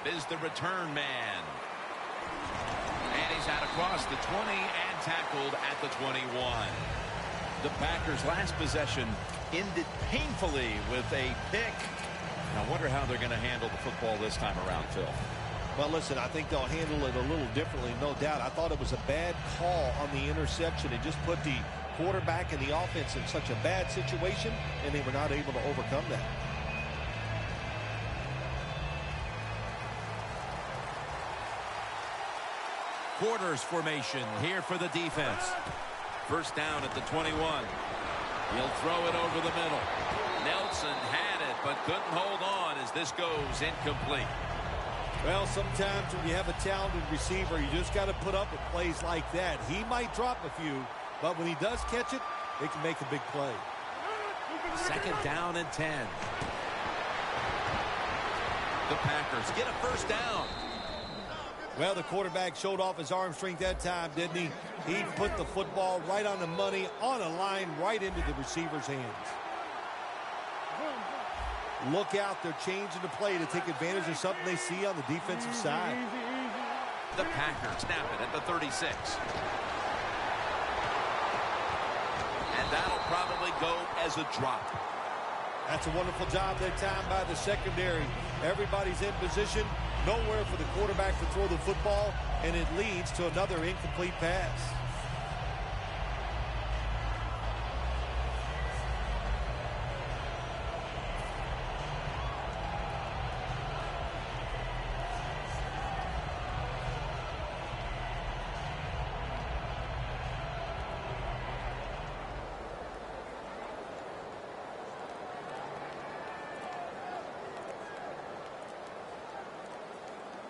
is the return man. And he's out across the 20 and tackled at the 21. The Packers' last possession ended painfully with a pick. I wonder how they're going to handle the football this time around, Phil. Well, listen, I think they'll handle it a little differently, no doubt. I thought it was a bad call on the interception. It just put the quarterback and the offense in such a bad situation, and they were not able to overcome that. Quarters formation here for the defense. First down at the 21. He'll throw it over the middle. Nelson had it, but couldn't hold on as this goes incomplete. Well, sometimes when you have a talented receiver, you just got to put up with plays like that. He might drop a few, but when he does catch it, they can make a big play. Second down and 10. The Packers get a first down. Well, the quarterback showed off his arm strength that time, didn't he? He put the football right on the money, on a line, right into the receiver's hands. Look out, they're changing the play to take advantage of something they see on the defensive side. The Packers snap it at the 36. And that'll probably go as a drop. That's a wonderful job that time by the secondary. Everybody's in position, nowhere for the quarterback to throw the football, and it leads to another incomplete pass.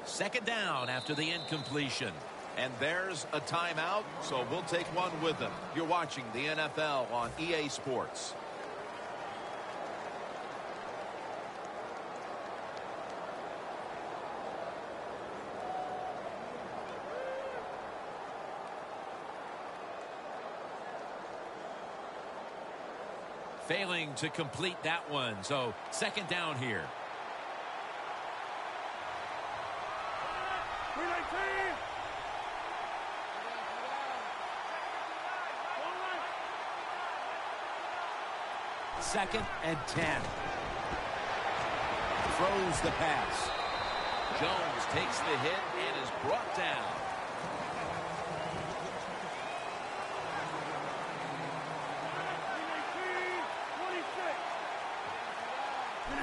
Second down after the incompletion. And there's a timeout, so we'll take one with them. You're watching the NFL on EA Sports. Failing to complete that one, so second down here. Second and 10. Throws the pass. Jones takes the hit and is brought down.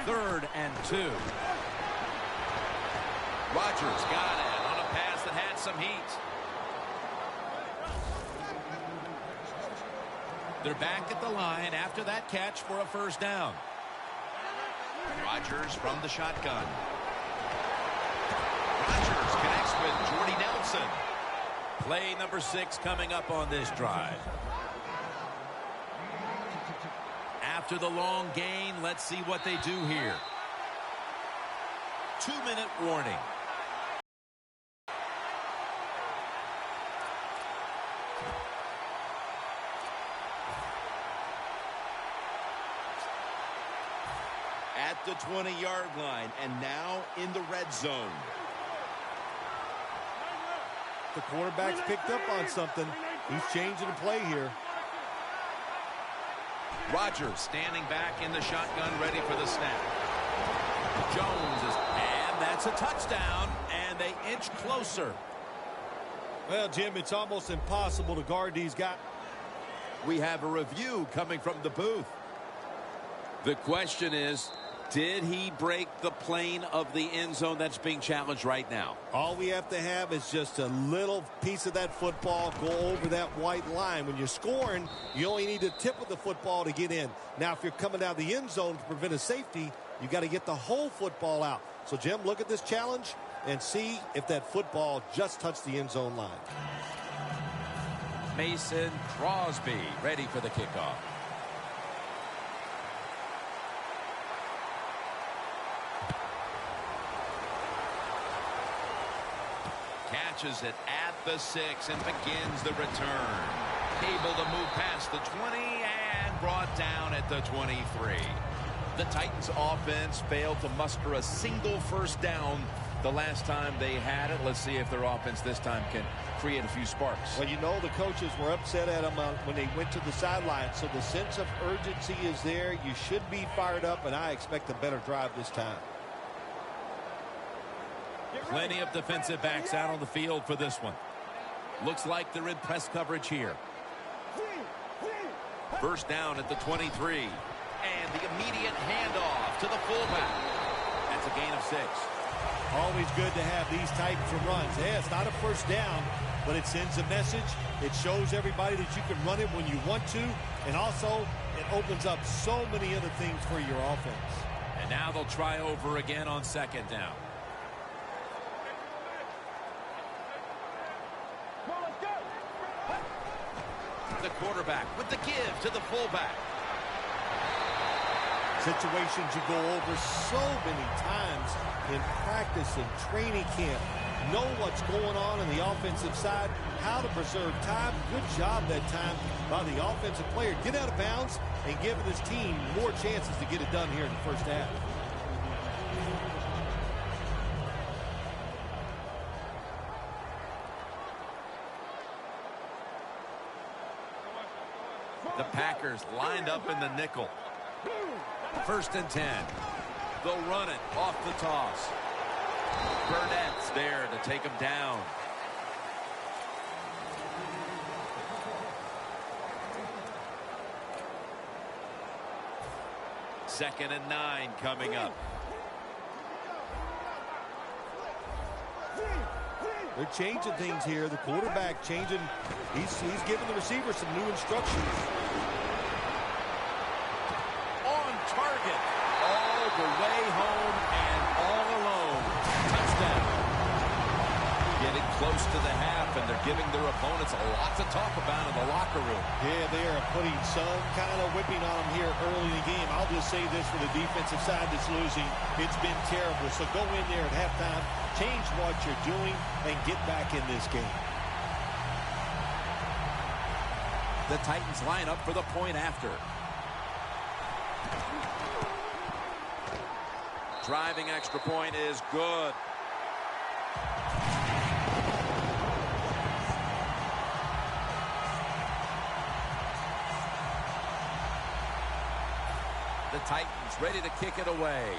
Third and 2. Rodgers got it on a pass that had some heat. They're back at the line after that catch for a first down. Rodgers from the shotgun. Rodgers connects with Jordy Nelson. Play number 6 coming up on this drive. After the long gain, let's see what they do here. 2-minute warning. At the 20-yard line, and now in the red zone. The quarterback's picked up on something. He's changing the play here. Rodgers standing back in the shotgun, ready for the snap. Jones is, and that's a touchdown, and they inch closer. Well, Jim, it's almost impossible to guard these guys. We have a review coming from the booth. The question is, did he break the plane of the end zone that's being challenged right now? All we have to have is just a little piece of that football go over that white line. When you're scoring, you only need a tip of the football to get in. Now, if you're coming out of the end zone to prevent a safety, you got to get the whole football out. So, Jim, look at this challenge and see if that football just touched the end zone line. Mason Crosby ready for the kickoff. Catches it at the 6 and begins the return. Able to move past the 20 and brought down at the 23. The Titans offense failed to muster a single first down the last time they had it. Let's see if their offense this time can create a few sparks. Well, you know, the coaches were upset at them when they went to the sideline, so the sense of urgency is there. You should be fired up, and I expect a better drive this time. Plenty of defensive backs out on the field for this one. Looks like they're in press coverage here. First down at the 23. And the immediate handoff to the fullback. That's a gain of 6. Always good to have these types of runs. Yeah, it's not a first down, but it sends a message. It shows everybody that you can run it when you want to. And also, it opens up so many other things for your offense. And now they'll try over again on second down. The quarterback with the give to the fullback. Situations you go over so many times in practice and training camp. Know what's going on the offensive side, how to preserve time. Good job that time by the offensive player. Get out of bounds and giving his team more chances to get it done here in the first half. The Packers lined up in the nickel. First and 10. They'll run it off the toss. Burnett's there to take him down. Second and 9 coming up. They're changing things here. The quarterback changing. He's giving the receiver some new instructions. On target. All the way home and all alone. Touchdown. Getting close to the half, and they're giving their opponents a lot to talk about in the locker room. Yeah, they are putting some kind of whipping on them here early in the game. I'll just say this for the defensive side that's losing. It's been terrible. So go in there at halftime, change what you're doing, and get back in this game. The Titans line up for the point after. Driving extra point is good. The Titans ready to kick it away.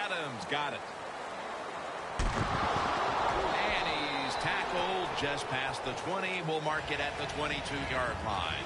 Adams got it. And he's tackled just past the 20. We'll mark it at the 22-yard line.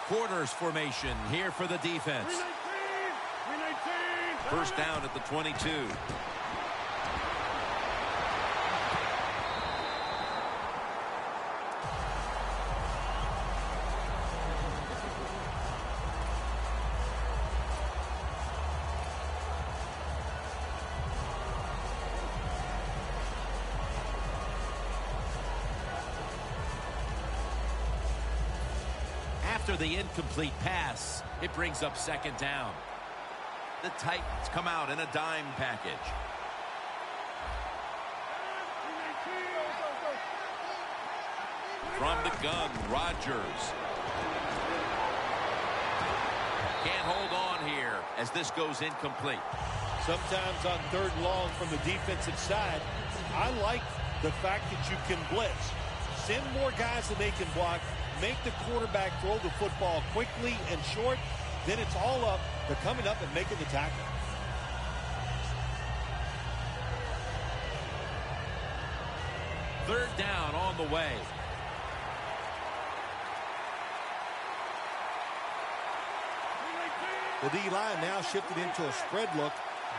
Quarters formation here for the defense. 319. First down at the 22. After the incomplete pass, it brings up second down. The Titans come out in a dime package. From the gun, Rodgers. Can't hold on here as this goes incomplete. Sometimes on third and long from the defensive side, I like the fact that you can blitz. Send more guys than they can block. Make the quarterback throw the football quickly and short. Then it's all up to coming up and making the tackle. Third down on the way. The D-line now shifted into a spread look.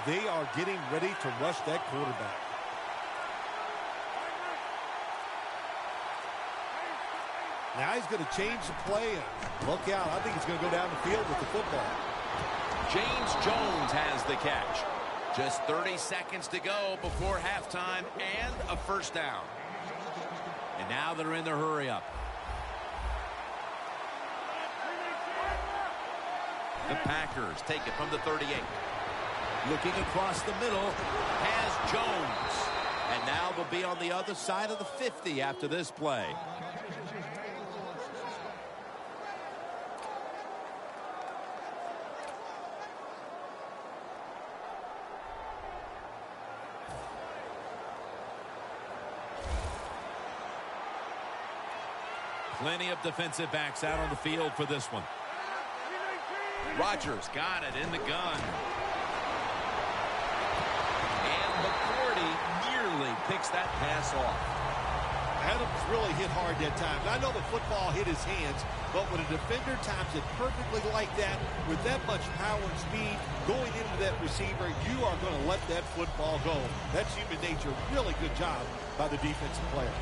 They are getting ready to rush that quarterback. Now he's going to change the play. And look out. I think he's going to go down the field with the football. James Jones has the catch. Just 30 seconds to go before halftime and a first down. And now they're in the hurry-up. The Packers take it from the 38. Looking across the middle has Jones. And now they'll be on the other side of the 50 after this play. Plenty of defensive backs out on the field for this one. Rodgers got it in the gun. And McCourty nearly picks that pass off. Adams really hit hard that time. I know the football hit his hands, but when a defender times it perfectly like that, with that much power and speed going into that receiver, you are going to let that football go. That's human nature. Really good job by the defensive player.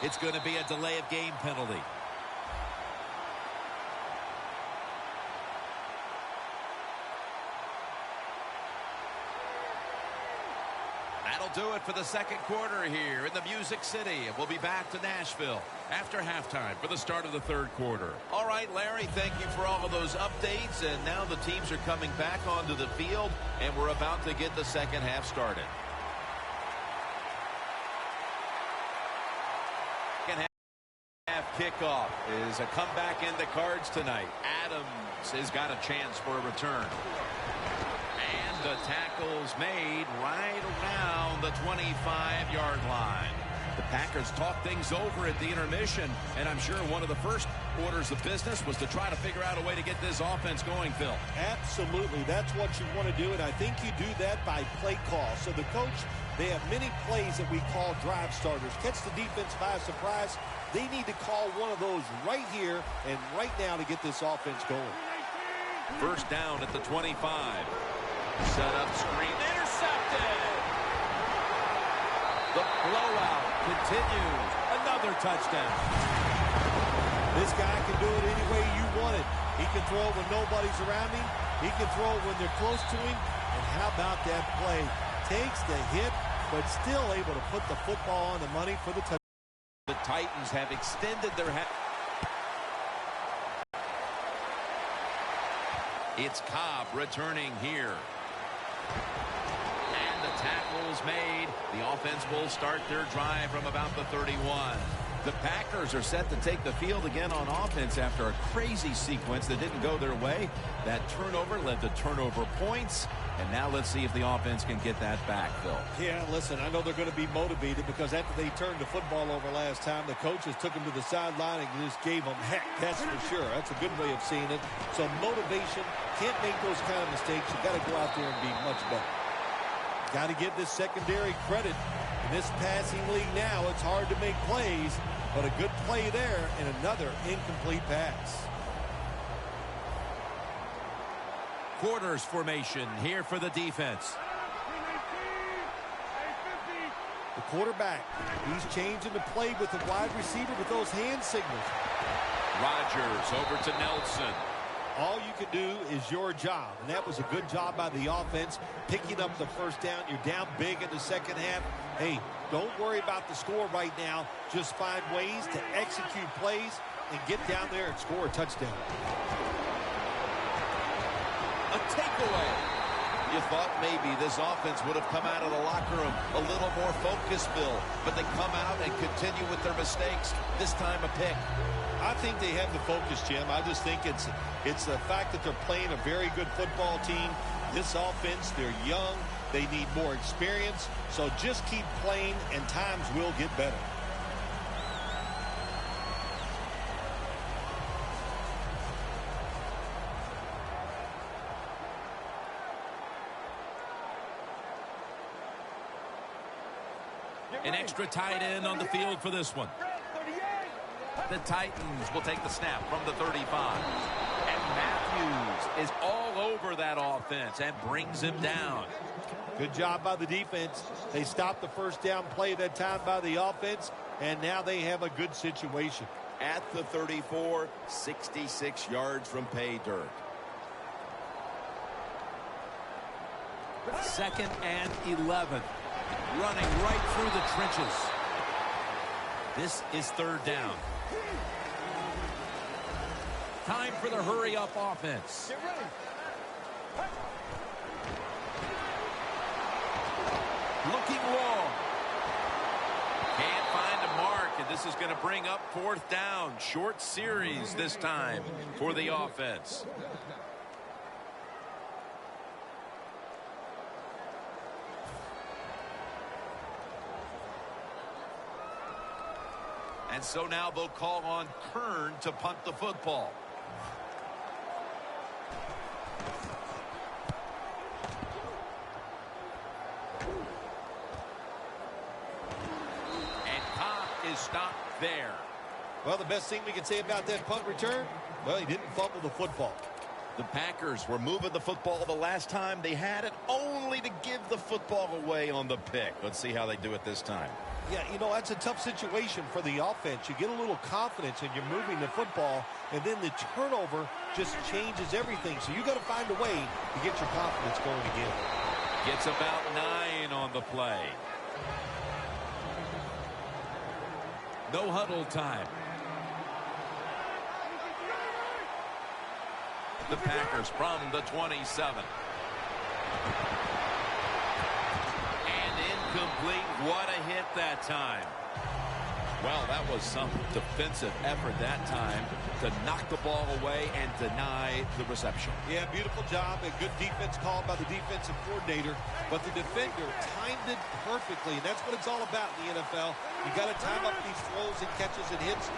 It's going to be a delay of game penalty. That'll do it for the second quarter here in the Music City. We'll be back to Nashville after halftime for the start of the third quarter. All right, Larry, thank you for all of those updates. And now the teams are coming back onto the field, and we're about to get the second half started. Kickoff is a comeback in the cards tonight. Adams has got a chance for a return. And the tackle's made right around the 25-yard line. The Packers talked things over at the intermission, and I'm sure one of the first orders of business was to try to figure out a way to get this offense going, Phil. Absolutely. That's what you want to do, and I think you do that by play call. So the coach, they have many plays that we call drive starters. Catch the defense by surprise. They need to call one of those right here and right now to get this offense going. First down at the 25. Set up screen. Intercepted. The blowout continues. Another touchdown. This guy can do it any way you want it. He can throw it when nobody's around him. He can throw it when they're close to him. And how about that play? Takes the hit, but still able to put the football on the money for the touchdown. The Titans have extended their It's Cobb returning here. And the tackle's made. The offense will start their drive from about the 31. The Packers are set to take the field again on offense after a crazy sequence that didn't go their way. That turnover led to turnover points. And now let's see if the offense can get that back, Phil. Yeah, listen, I know they're going to be motivated because after they turned the football over last time, the coaches took them to the sideline and just gave them heck. That's for sure. That's a good way of seeing it. So motivation, can't make those kind of mistakes. You got to go out there and be much better. Got to give this secondary credit. In this passing league now, it's hard to make plays, but a good play there and another incomplete pass. Quarters formation here for the defense. The quarterback, he's changing the play with the wide receiver with those hand signals. Rodgers over to Nelson. All you can do is your job, and that was a good job by the offense, picking up the first down. You're down big in the second half. Hey, don't worry about the score right now. Just find ways to execute plays and get down there and score a touchdown. A takeaway. You thought maybe this offense would have come out of the locker room a little more focused, Bill, but they come out and continue with their mistakes. This time a pick. I think they have the focus, Jim. I just think it's the fact that they're playing a very good football team. This offense, they're young. They need more experience. So just keep playing, and times will get better. An extra tight end on the field for this one. The Titans will take the snap from the 35. And Matthews is all over that offense and brings him down. Good job by the defense. They stopped the first down play that time by the offense, and now they have a good situation. At the 34, 66 yards from pay dirt. 2nd and 11. Running right through the trenches. This is 3rd down. Time for the hurry-up offense. Get ready. Looking long. Can't find a mark, and this is going to bring up 4th down. Short series this time for the offense. And so now they'll call on Kern to punt the football. And Cobb is stopped there. Well, the best thing we can say about that punt return, well, he didn't fumble the football. The Packers were moving the football the last time they had it, only to give the football away on the pick. Let's see how they do it this time. Yeah, you know, that's a tough situation for the offense. You get a little confidence and you're moving the football, and then the turnover just changes everything. So you got to find a way to get your confidence going again. Gets about 9 on the play. No huddle time. The Packers from the 27. Incomplete. What a hit that time. Well, that was some defensive effort that time to knock the ball away and deny the reception. Yeah, beautiful job. A good defense called by the defensive coordinator. But the defender timed it perfectly. And that's what it's all about in the NFL. You got to time up these throws and catches and hits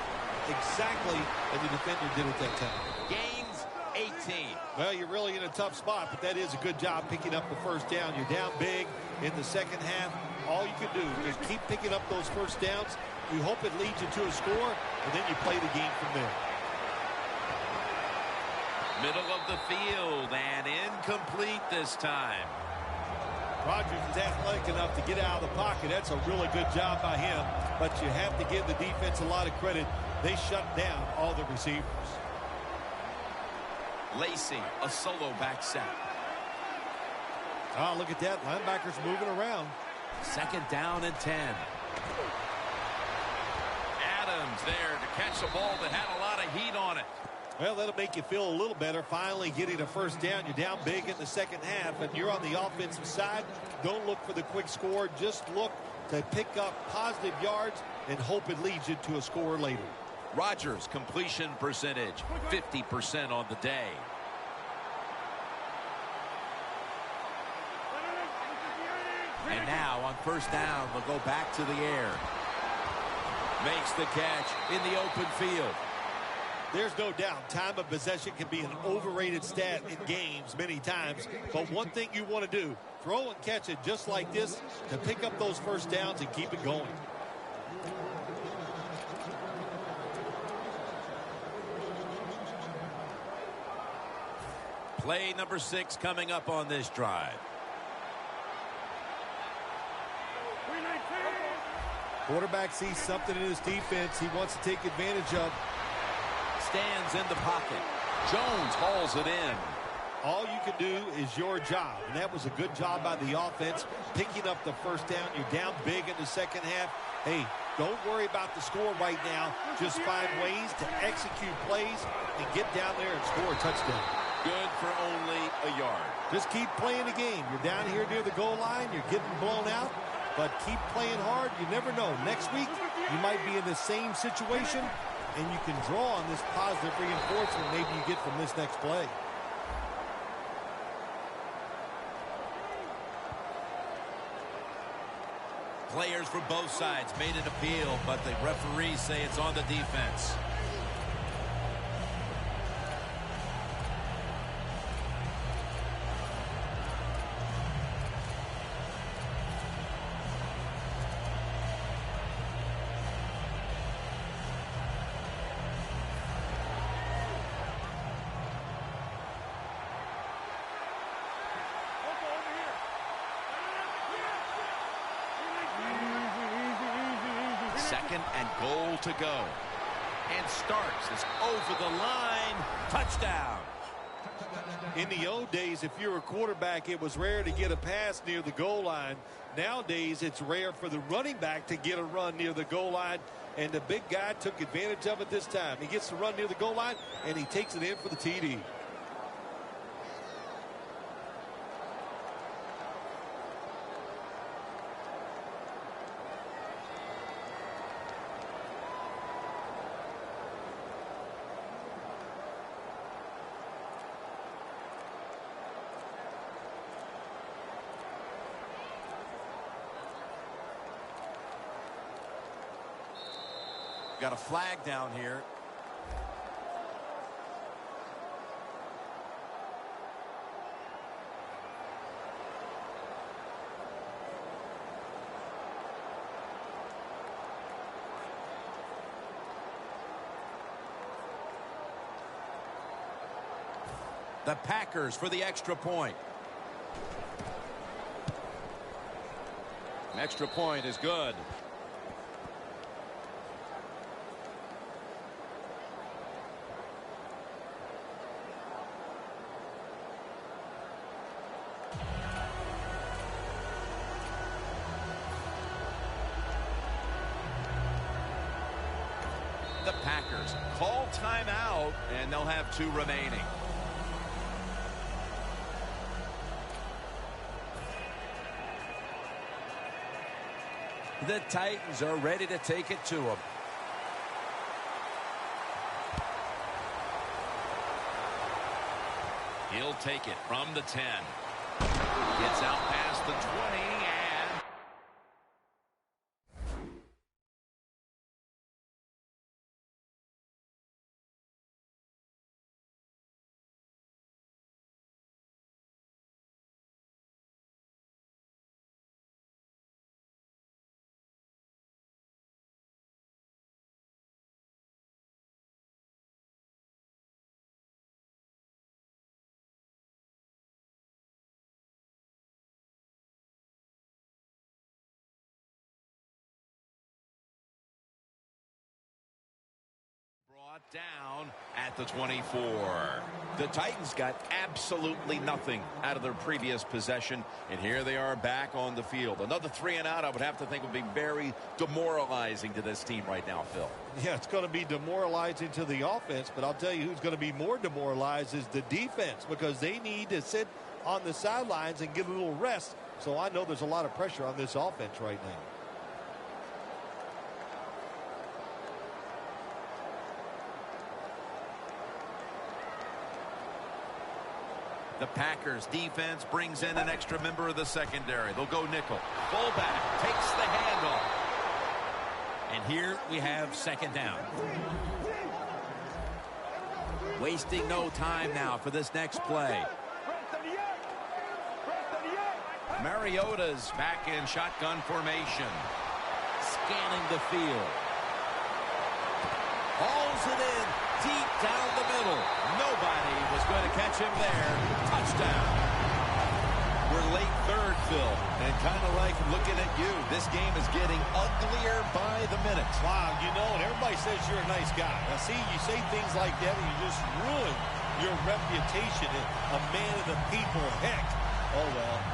exactly as the defender did at that time. Gains 18. Well, you're really in a tough spot, but that is a good job picking up the first down. You're down big in the second half. All you can do is keep picking up those first downs. You hope it leads you to a score, and then you play the game from there. Middle of the field and incomplete this time. Rodgers is athletic enough to get out of the pocket. That's a really good job by him, but you have to give the defense a lot of credit. They shut down all the receivers. Lacey, a solo back set. Oh, look at that. Linebackers moving around. 2nd down and 10. Adams there to catch a ball that had a lot of heat on it. Well, that'll make you feel a little better. Finally getting a first down. You're down big in the second half, and you're on the offensive side. Don't look for the quick score. Just look to pick up positive yards and hope it leads you to a score later. Rodgers' completion percentage, 50% on the day. And now on 1st down, they'll go back to the air. Makes the catch in the open field. There's no doubt time of possession can be an overrated stat in games many times. But one thing you want to do, throw and catch it just like this to pick up those first downs and keep it going. Play number 6 coming up on this drive. Quarterback sees something in his defense he wants to take advantage of. Stands in the pocket. Jones hauls it in. All you can do is your job, and that was a good job by the offense, picking up the first down. You're down big in the second half. Hey, don't worry about the score right now. Just find ways to execute plays and get down there and score a touchdown. Good for only a yard. Just keep playing the game. You're down here near the goal line. You're getting blown out, but keep playing hard. You never know. Next week, you might be in the same situation, and you can draw on this positive reinforcement maybe you get from this next play. Players from both sides made an appeal, but the referees say it's on the defense. 2nd and goal to go. And Starks is over the line. Touchdown. In the old days, if you're a quarterback, it was rare to get a pass near the goal line. Nowadays, it's rare for the running back to get a run near the goal line. And the big guy took advantage of it this time. He gets to run near the goal line, and he takes it in for the TD. Got a flag down here. The Packers for the extra point. An extra point is good. The Packers call timeout, and they'll have 2 remaining. The Titans are ready to take it to them. He'll take it from the 10. Gets out past the 20 and brought down at the 24. The Titans got absolutely nothing out of their previous possession, and here they are back on the field. Another 3 and out, I would have to think, would be very demoralizing to this team right now, Phil. Yeah, it's going to be demoralizing to the offense, but I'll tell you who's going to be more demoralized is the defense, because they need to sit on the sidelines and get a little rest. So I know there's a lot of pressure on this offense right now. The Packers defense brings in an extra member of the secondary. They'll go nickel. Fullback takes the handoff. And here we have 2nd down. Wasting no time now for this next play. Mariota's back in shotgun formation. Scanning the field. Hauls it in deep down the middle. Nobody was going to catch him there. Touchdown. We're late 3rd, Phil, and kind of like looking at you. This game is getting uglier by the minute. Wow, you know, and everybody says you're a nice guy. Now, see, you say things like that, and you just ruin your reputation as a man of the people. Heck. Oh,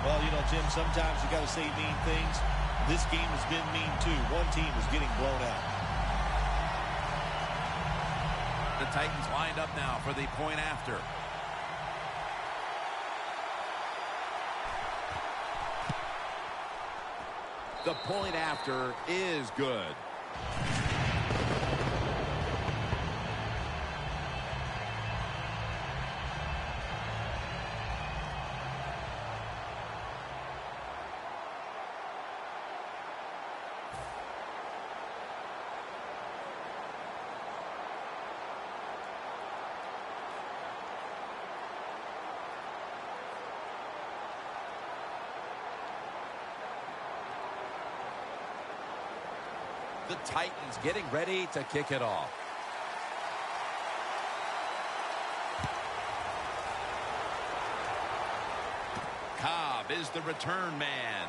well, you know, Jim, sometimes you got to say mean things. This game has been mean, too. One team is getting blown out. The Titans lined up now for the point after. The point after is good. The Titans getting ready to kick it off. Cobb is the return man.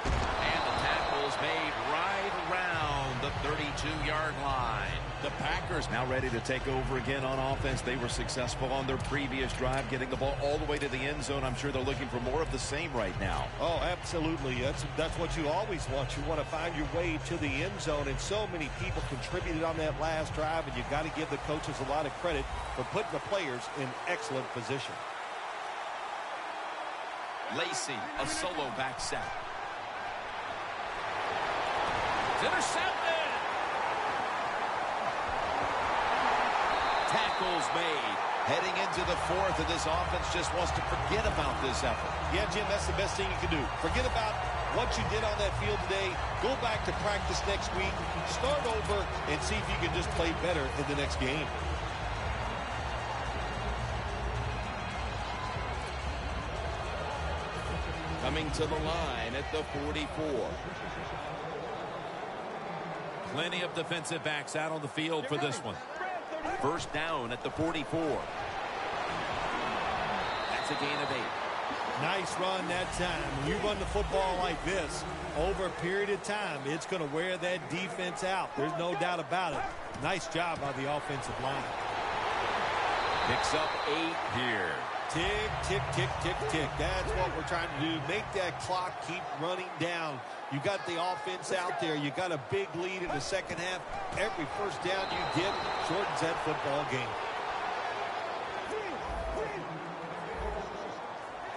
And the tackle's made right around the 32-yard line. The Packers now ready to take over again on offense. They were successful on their previous drive, getting the ball all the way to the end zone. I'm sure they're looking for more of the same right now. Oh, absolutely. That's what you always want. You want to find your way to the end zone, and so many people contributed on that last drive, and you got to give the coaches a lot of credit for putting the players in excellent position. Lacy, a solo back set. It's intercepted. Tackles made. Heading into the fourth, and this offense just wants to forget about this effort. Yeah, Jim, that's the best thing you can do. Forget about what you did on that field today. Go back to practice next week. Start over and see if you can just play better in the next game. Coming to the line at the 44. Plenty of defensive backs out on the field for this one. First down at the 44. That's a gain of 8. Nice run that time. When you run the football like this, over a period of time, it's going to wear that defense out. There's no doubt about it. Nice job by the offensive line. Picks up 8 here. Tick, tick, tick, tick, tick. That's what we're trying to do. Make that clock keep running down. You got the offense out there. You got a big lead in the second half. Every first down you get shortens that football game.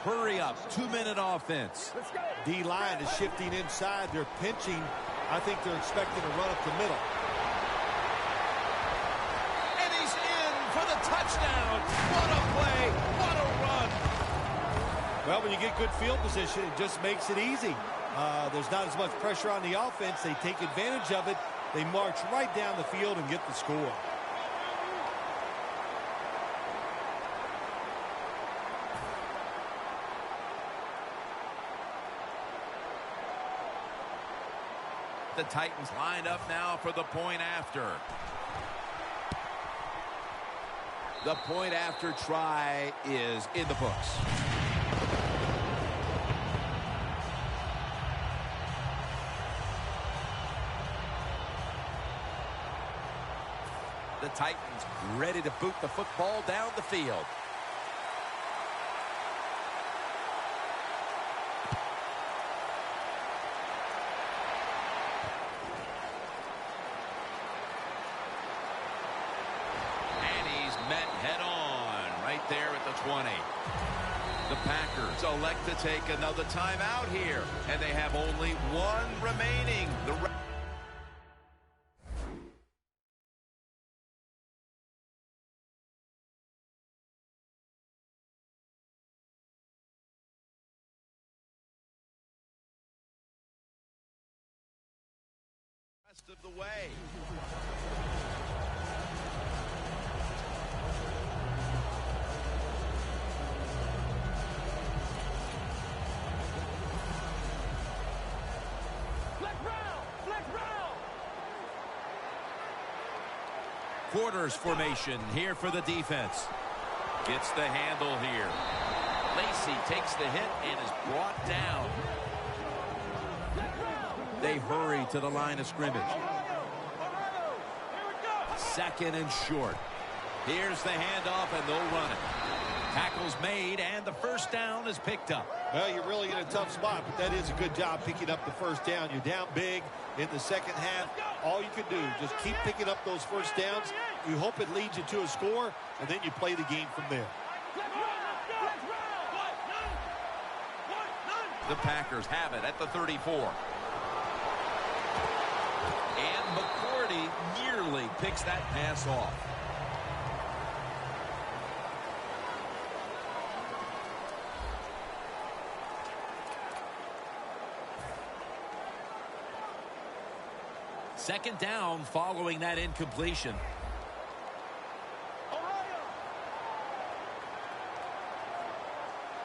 Hurry up. 2-minute offense. D-line is shifting inside. They're pinching. I think they're expecting to run up the middle. And he's in for the touchdown. What a play. What a run. Well, when you get good field position, it just makes it easy. There's not as much pressure on the offense. They take advantage of it. They march right down the field and get the score. The Titans lined up now for the point after. The point after try is in the books. The Titans ready to boot the football down the field. And he's met head on right there at the 20. The Packers elect to take another timeout here, and they have only one remaining. The rest of the way. Quarters formation here for the defense. Gets the handle here. Lacy takes the hit and is brought down. They hurry to the line of scrimmage. Second and short. Here's the handoff, and they'll run it. Tackles made, and the first down is picked up. Well, you're really in a tough spot, but that is a good job picking up the first down. You're down big in the second half. All you can do, just keep picking up those first downs. You hope it leads you to a score, and then you play the game from there. The Packers have it at the 34. And McCourty nearly picks that pass off. Second down following that incompletion.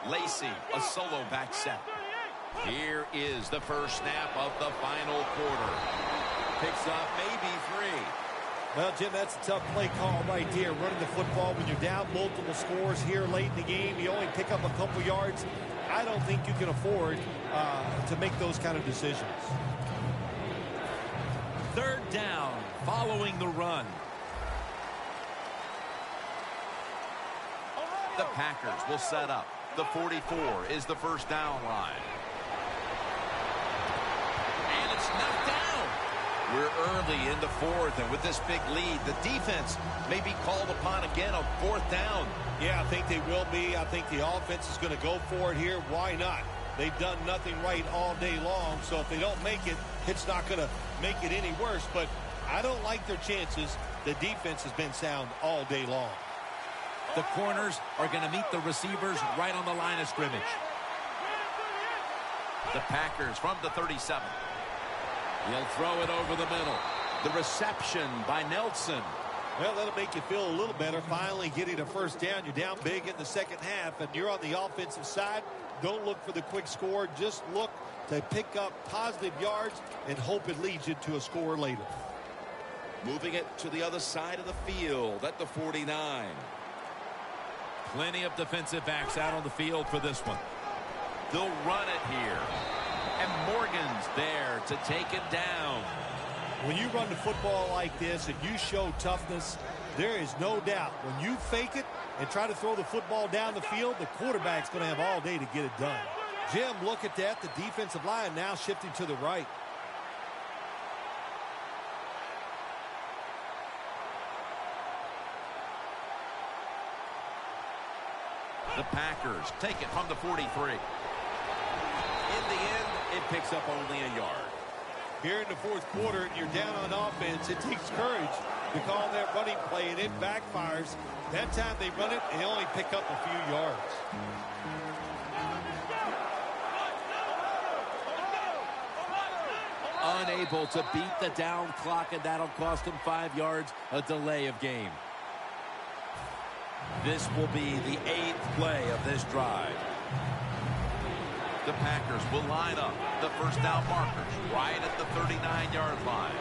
Lacy, a solo back set. Here is the first snap of the final quarter. Picks up maybe 3. Well, Jim, that's a tough play call right there. Running the football when you're down multiple scores here late in the game. You only pick up a couple yards. I don't think you can afford to make those kind of decisions. Third down following the run. The Packers will set up. The 44 is the first down line. And it's knocked down. We're early in the fourth, and with this big lead, the defense may be called upon again on fourth down. Yeah, I think they will be. I think the offense is going to go for it here. Why not? They've done nothing right all day long, so if they don't make it, it's not going to make it any worse. But I don't like their chances. The defense has been sound all day long. The corners are going to meet the receivers right on the line of scrimmage. The Packers from the 37. He'll throw it over the middle. The reception by Nelson. Well, that'll make you feel a little better. Finally getting a first down. You're down big in the second half, and you're on the offensive side. Don't look for the quick score. Just look to pick up positive yards and hope it leads you to a score later. Moving it to the other side of the field at the 49. Plenty of defensive backs out on the field for this one. They'll run it here. And Morgan's there to take him down. When you run the football like this and you show toughness, there is no doubt when you fake it and try to throw the football down the field, the quarterback's going to have all day to get it done. Jim, look at that. The defensive line now shifting to the right. The Packers take it from the 43. In the end, it picks up only a yard. Here in the fourth quarter, and you're down on offense, it takes courage to call that running play, and it backfires. That time they run it, and they only pick up a few yards. Unable to beat the down clock, and that'll cost them 5 yards, a delay of game. This will be the 8th play of this drive. The Packers will line up the first down markers right at the 39-yard line.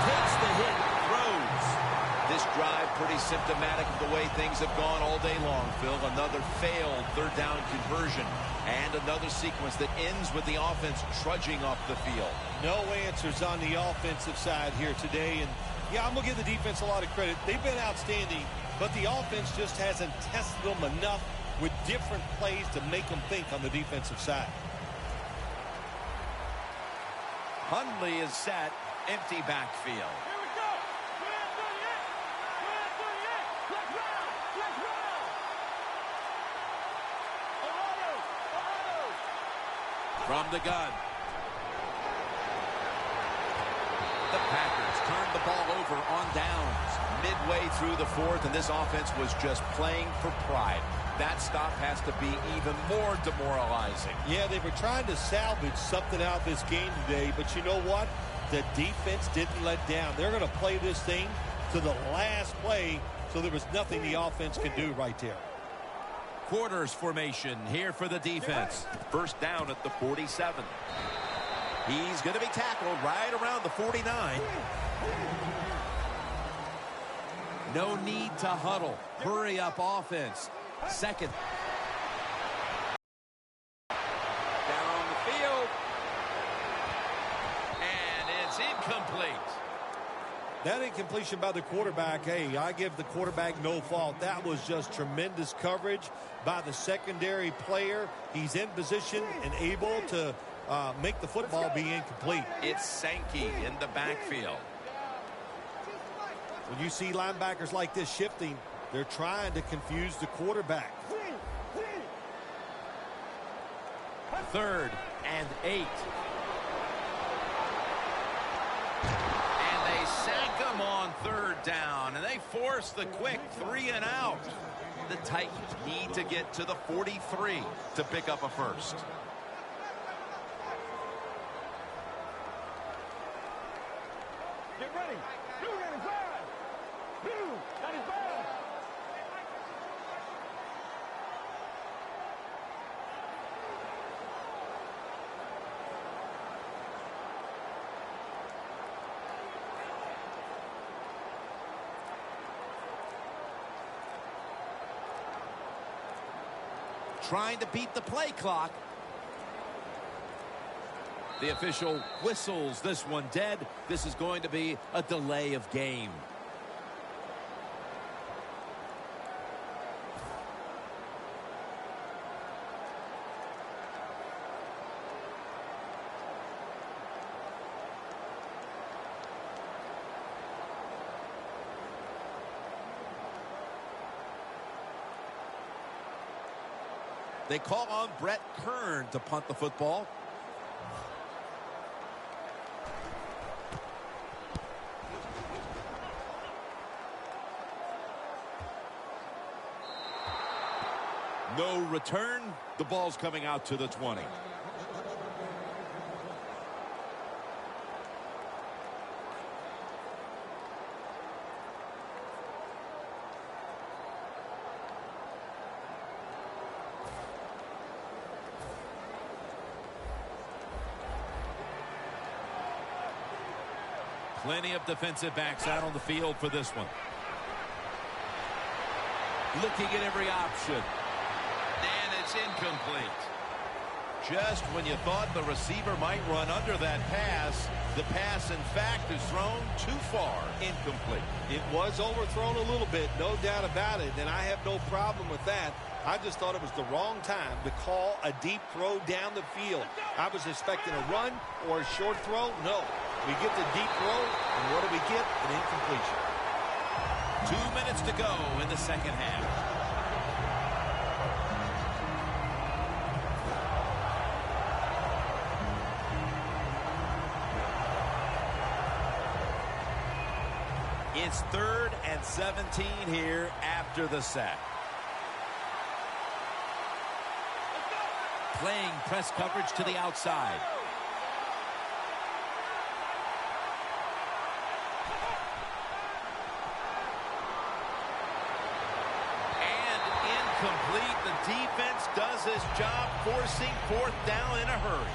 Takes the hit, throws. This drive pretty symptomatic of the way things have gone all day long, Phil. Another failed third down conversion and another sequence that ends with the offense trudging off the field. No answers on the offensive side here today, and yeah, I'm going to give the defense a lot of credit. They've been outstanding, but the offense just hasn't tested them enough with different plays to make them think on the defensive side. Hundley is set, empty backfield. From the gun. The Packers turned the ball over on downs midway through the fourth, and this offense was just playing for pride. That stop has to be even more demoralizing. Yeah, they were trying to salvage something out of this game today, but you know what? The defense didn't let down. They're going to play this thing to the last play, so there was nothing the offense could do right there. Quarters formation here for the defense. First down at the 47. He's going to be tackled right around the 49. No need to huddle. Hurry up offense. Second. Down the field. And it's incomplete. That incompletion by the quarterback, hey, I give the quarterback no fault. That was just tremendous coverage by the secondary player. He's in position and able to make the football be incomplete. It's Sankey in the backfield. When you see linebackers like this shifting, they're trying to confuse the quarterback. 3rd and 8. And they sack him on third down, and they force the quick 3 and out. The Titans need to get to the 43 to pick up a first. Get ready. That is bad. Trying to beat the play clock. The official whistles this one dead. This is going to be a delay of game. They call on Brett Kern to punt the football. No return. The ball's coming out to the 20. Plenty of defensive backs out on the field for this one. Looking at every option. And it's incomplete. Just when you thought the receiver might run under that pass, the pass, in fact, is thrown too far. Incomplete. It was overthrown a little bit, no doubt about it, and I have no problem with that. I just thought it was the wrong time to call a deep throw down the field. I was expecting a run or a short throw. No. We get the deep throw, and what do we get? An incompletion. 2 minutes to go in the second half. It's 3rd and 17 here after the sack. Playing press coverage to the outside. Complete. The defense does his job, forcing 4th down in a hurry.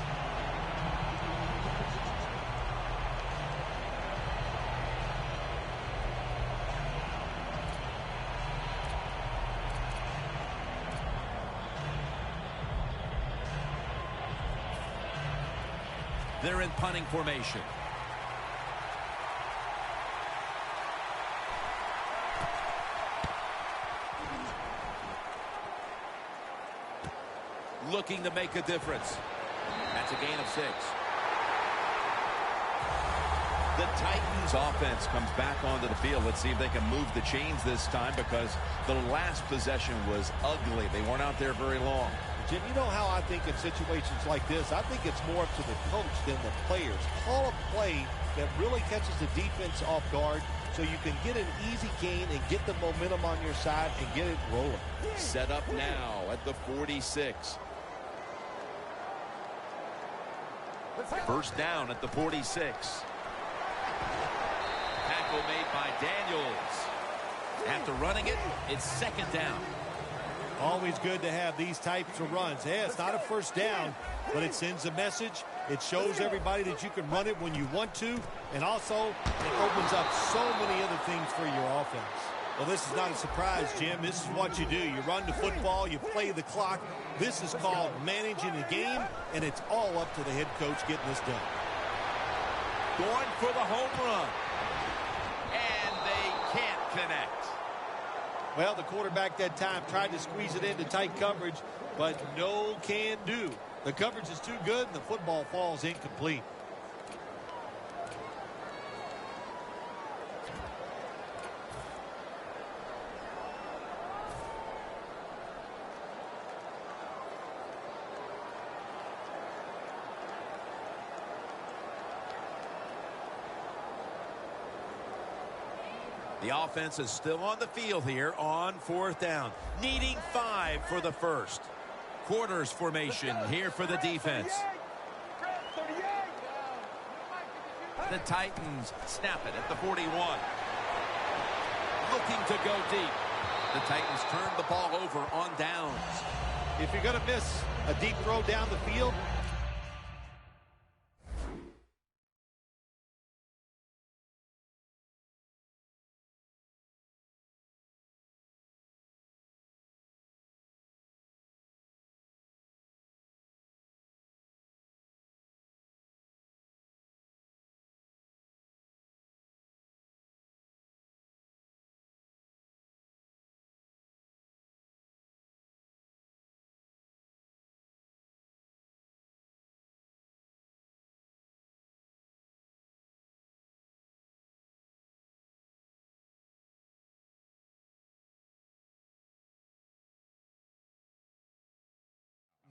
They're in punting formation. Looking to make a difference. That's a gain of 6. The Titans offense comes back onto the field. Let's see if they can move the chains this time, because the last possession was ugly. They weren't out there very long. Jim, you know how I think in situations like this, I think it's more up to the coach than the players. Call a play that really catches the defense off guard so you can get an easy gain and get the momentum on your side and get it rolling. Set up now at the 46. First down at the 46. Tackle made by Daniels. After running it, it's 2nd down. Always good to have these types of runs. Yeah, it's not a first down, but it sends a message. It shows everybody that you can run it when you want to, and also it opens up so many other things for your offense. Well, this is not a surprise, Jim. This is what you do. You run the football, you play the clock. This is called managing the game, and it's all up to the head coach getting this done. Going for the home run. And they can't connect. Well, the quarterback that time tried to squeeze it into tight coverage, but no can do. The coverage is too good, and the football falls incomplete. The offense is still on the field here on 4th down. Needing 5 for the first. Quarters formation here for the defense. The Titans snap it at the 41. Looking to go deep. The Titans turn the ball over on downs. If you're going to miss a deep throw down the field,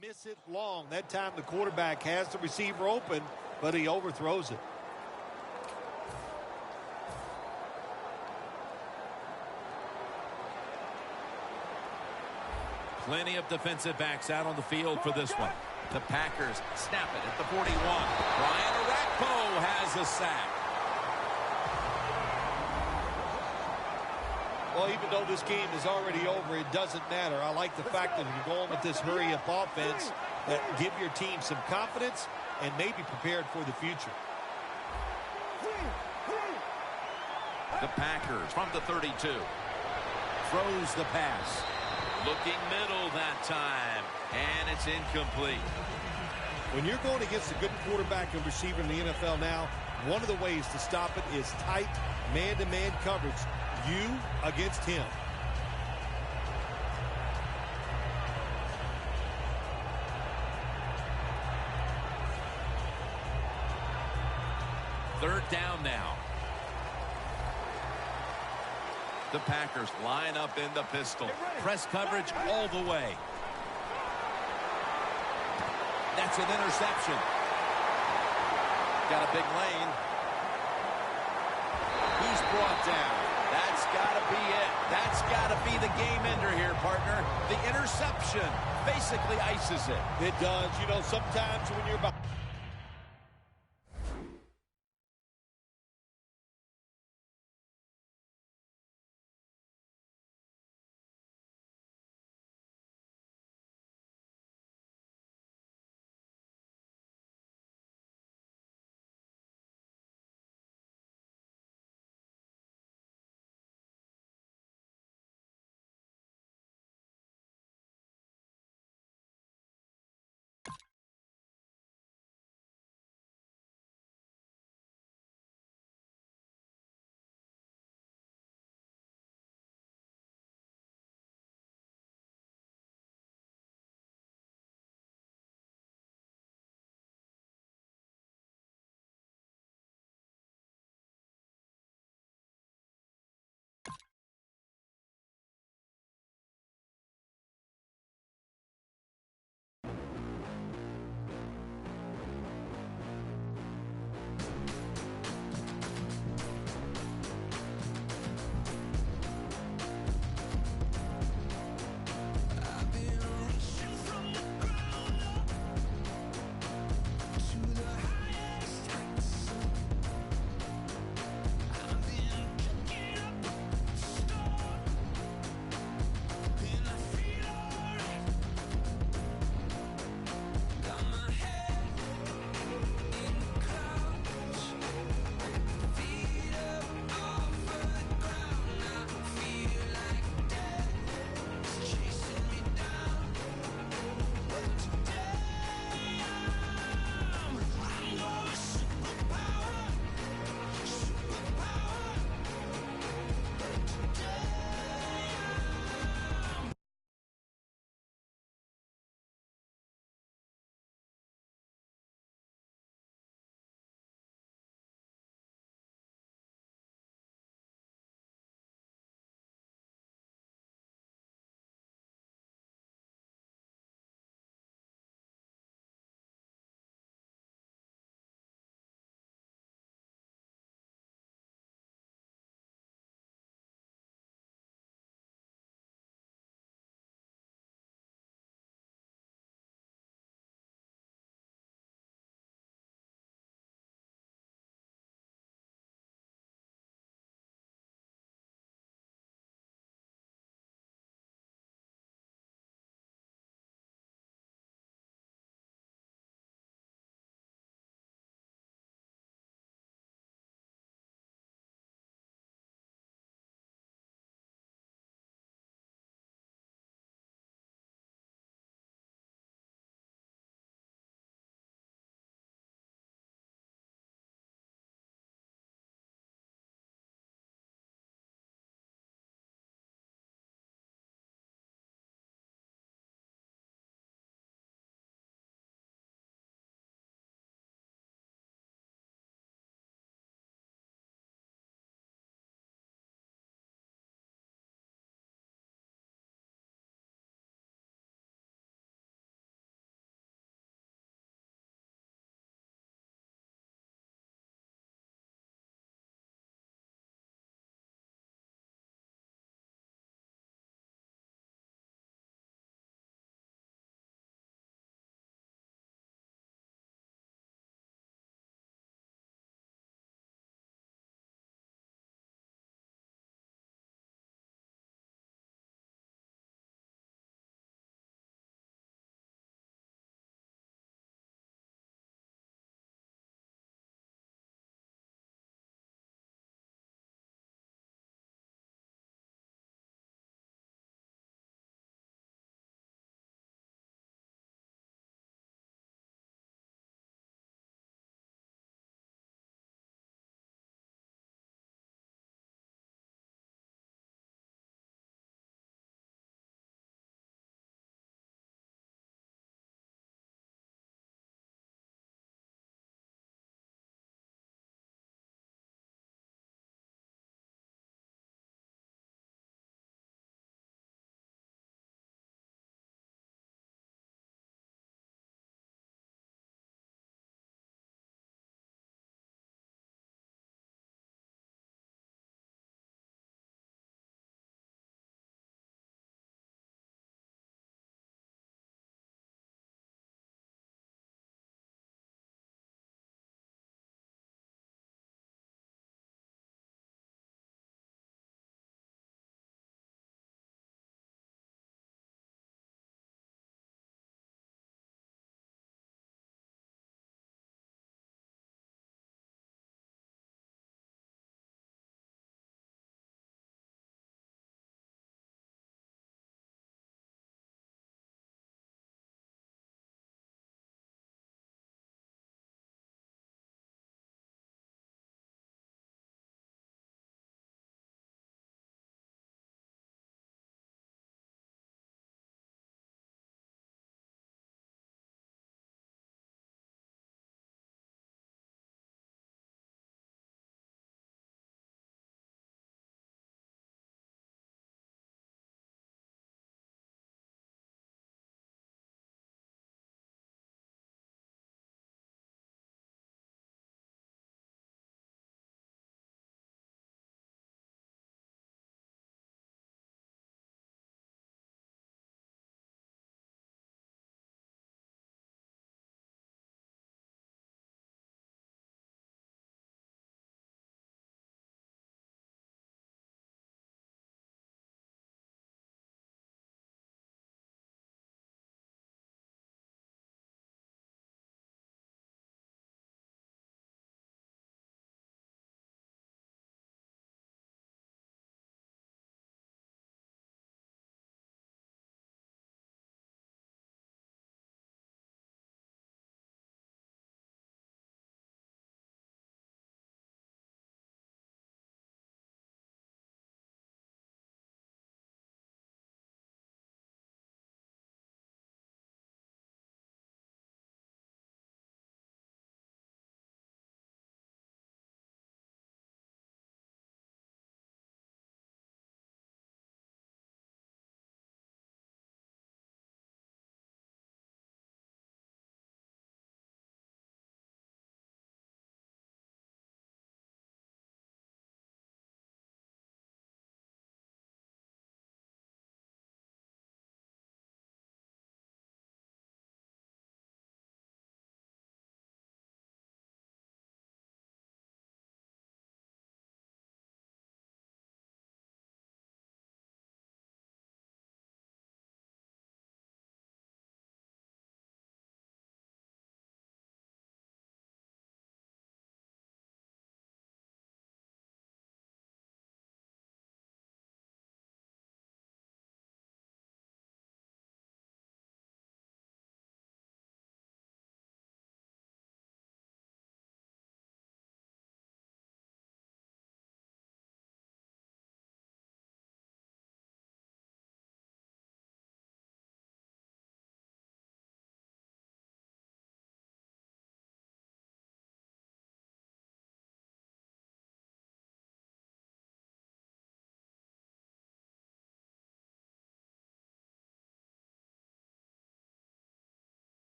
miss it long. That time the quarterback has the receiver open, but he overthrows it. Plenty of defensive backs out on the field for this one. The Packers snap it at the 41. Brian Orakpo has a sack. Well, even though this game is already over, it doesn't matter. I like the fact that you're going with this hurry-up offense that give your team some confidence and maybe prepared for the future. The Packers from the 32. Throws the pass. Looking middle that time, and it's incomplete. When you're going against a good quarterback and receiver in the NFL now, one of the ways to stop it is tight man-to-man coverage. You against him. Third down now. The Packers line up in the pistol. Press coverage all the way. That's an interception. Got a big lane. He's brought down. That's got to be it. That's got to be the game ender here, partner. The interception basically ices it. It does. You know, sometimes when you're behind.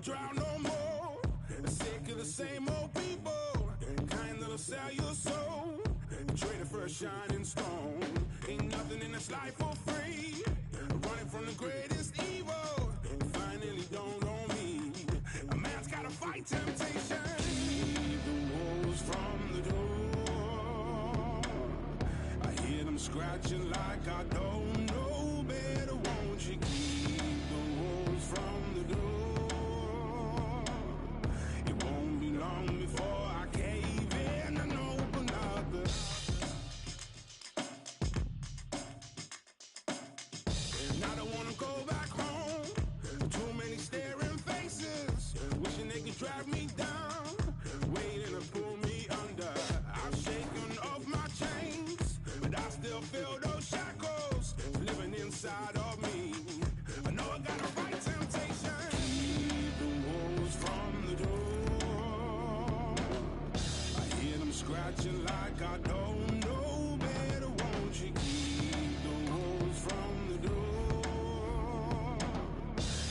Drown no more. Sick of the same old people, kind that'll sell your soul. Trade it for a shining stone. Ain't nothing in this life for free. Running from the greatest evil. Finally dawned on me. A man's gotta fight temptation. Keep the wolves from the door. I hear them scratching like I don't know better. Won't you keep the wolves from the door? Long before I cave in and open up the... And I don't wanna go back home. Too many staring faces, wishing they could drag me down, waiting to pull me under. I've shaken off my chains, but I still feel those shackles living inside of me. I know I gotta fight temptation. Keep the wolves from the door. Scratching like I don't know better. Won't you keep the wolves from the door?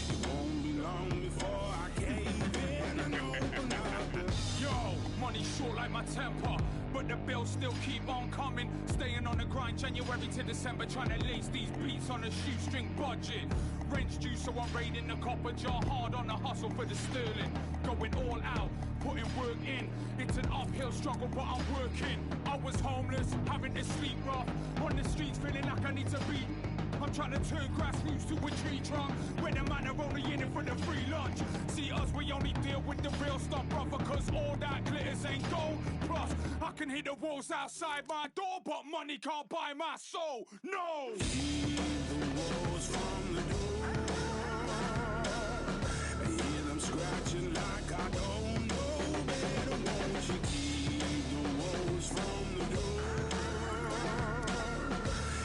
It won't be long before I cave in and open up the... Yo, money short like my temper, but the bills still keep on coming. Staying on the grind January to December, trying to lace these beats on a shoestring budget. Rent's due, so I'm raiding the copper jar, hard on the hustle for the sterling. Going all out, putting work in. It's an uphill struggle, but I'm working. I was homeless, having to sleep rough. On the streets, feeling like I need to be. I'm trying to turn grassroots to a tree trunk, where the man are only in it for the free lunch. See us, we only deal with the real stuff, brother, cause all that glitters ain't gold. Plus, I can hit the walls outside my door, but money can't buy my soul. No! Keep the walls from the door. I hear them scratching like I don't know better. Won't you keep the walls from the door?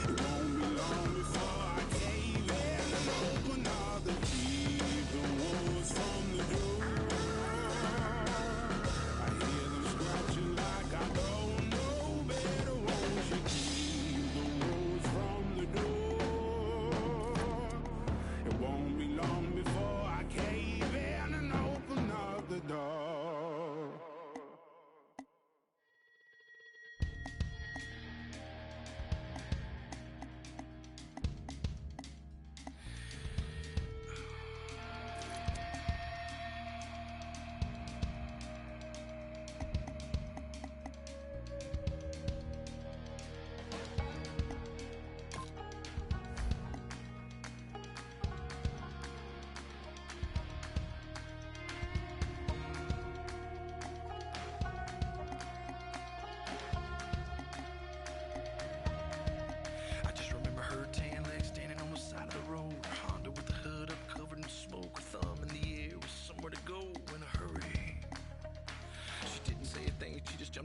It won't be long before I cave in and open up the keep the walls from the door. I hear them scratching like I don't know better. Won't you keep the walls from the door? It won't be long before I cave in and open up the door.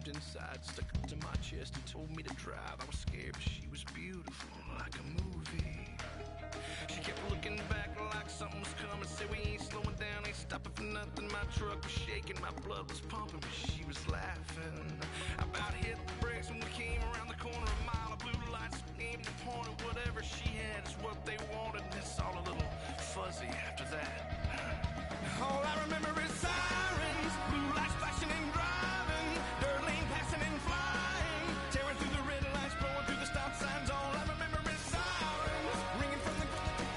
Inside, stuck up to my chest and told me to drive. I was scared, but she was beautiful, like a movie. She kept looking back like something was coming. Said we ain't slowing down, ain't stopping for nothing. My truck was shaking, my blood was pumping, but she was laughing. I about hit the brakes when we came around the corner. A mile of blue lights aimed and pointed. Whatever she had is what they wanted, and it's all a little fuzzy after that. All I remember is sirens, blue lights flashing and driving, dirt lane passing and flying, tearing through the red lights, blowing through the stop signs. All I remember is sirens, ringing from the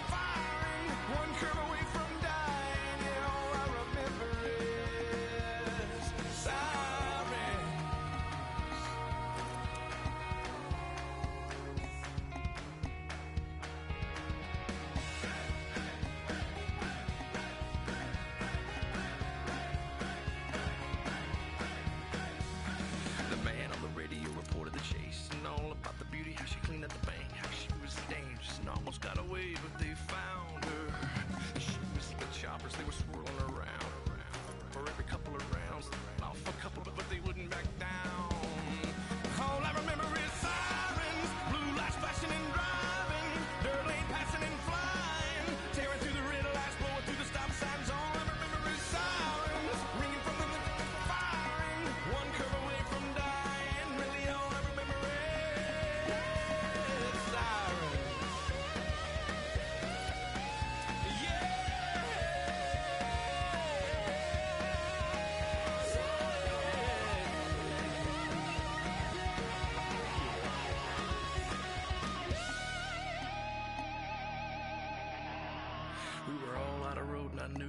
firing, one curve away from dying. Yeah, all I remember is sirens.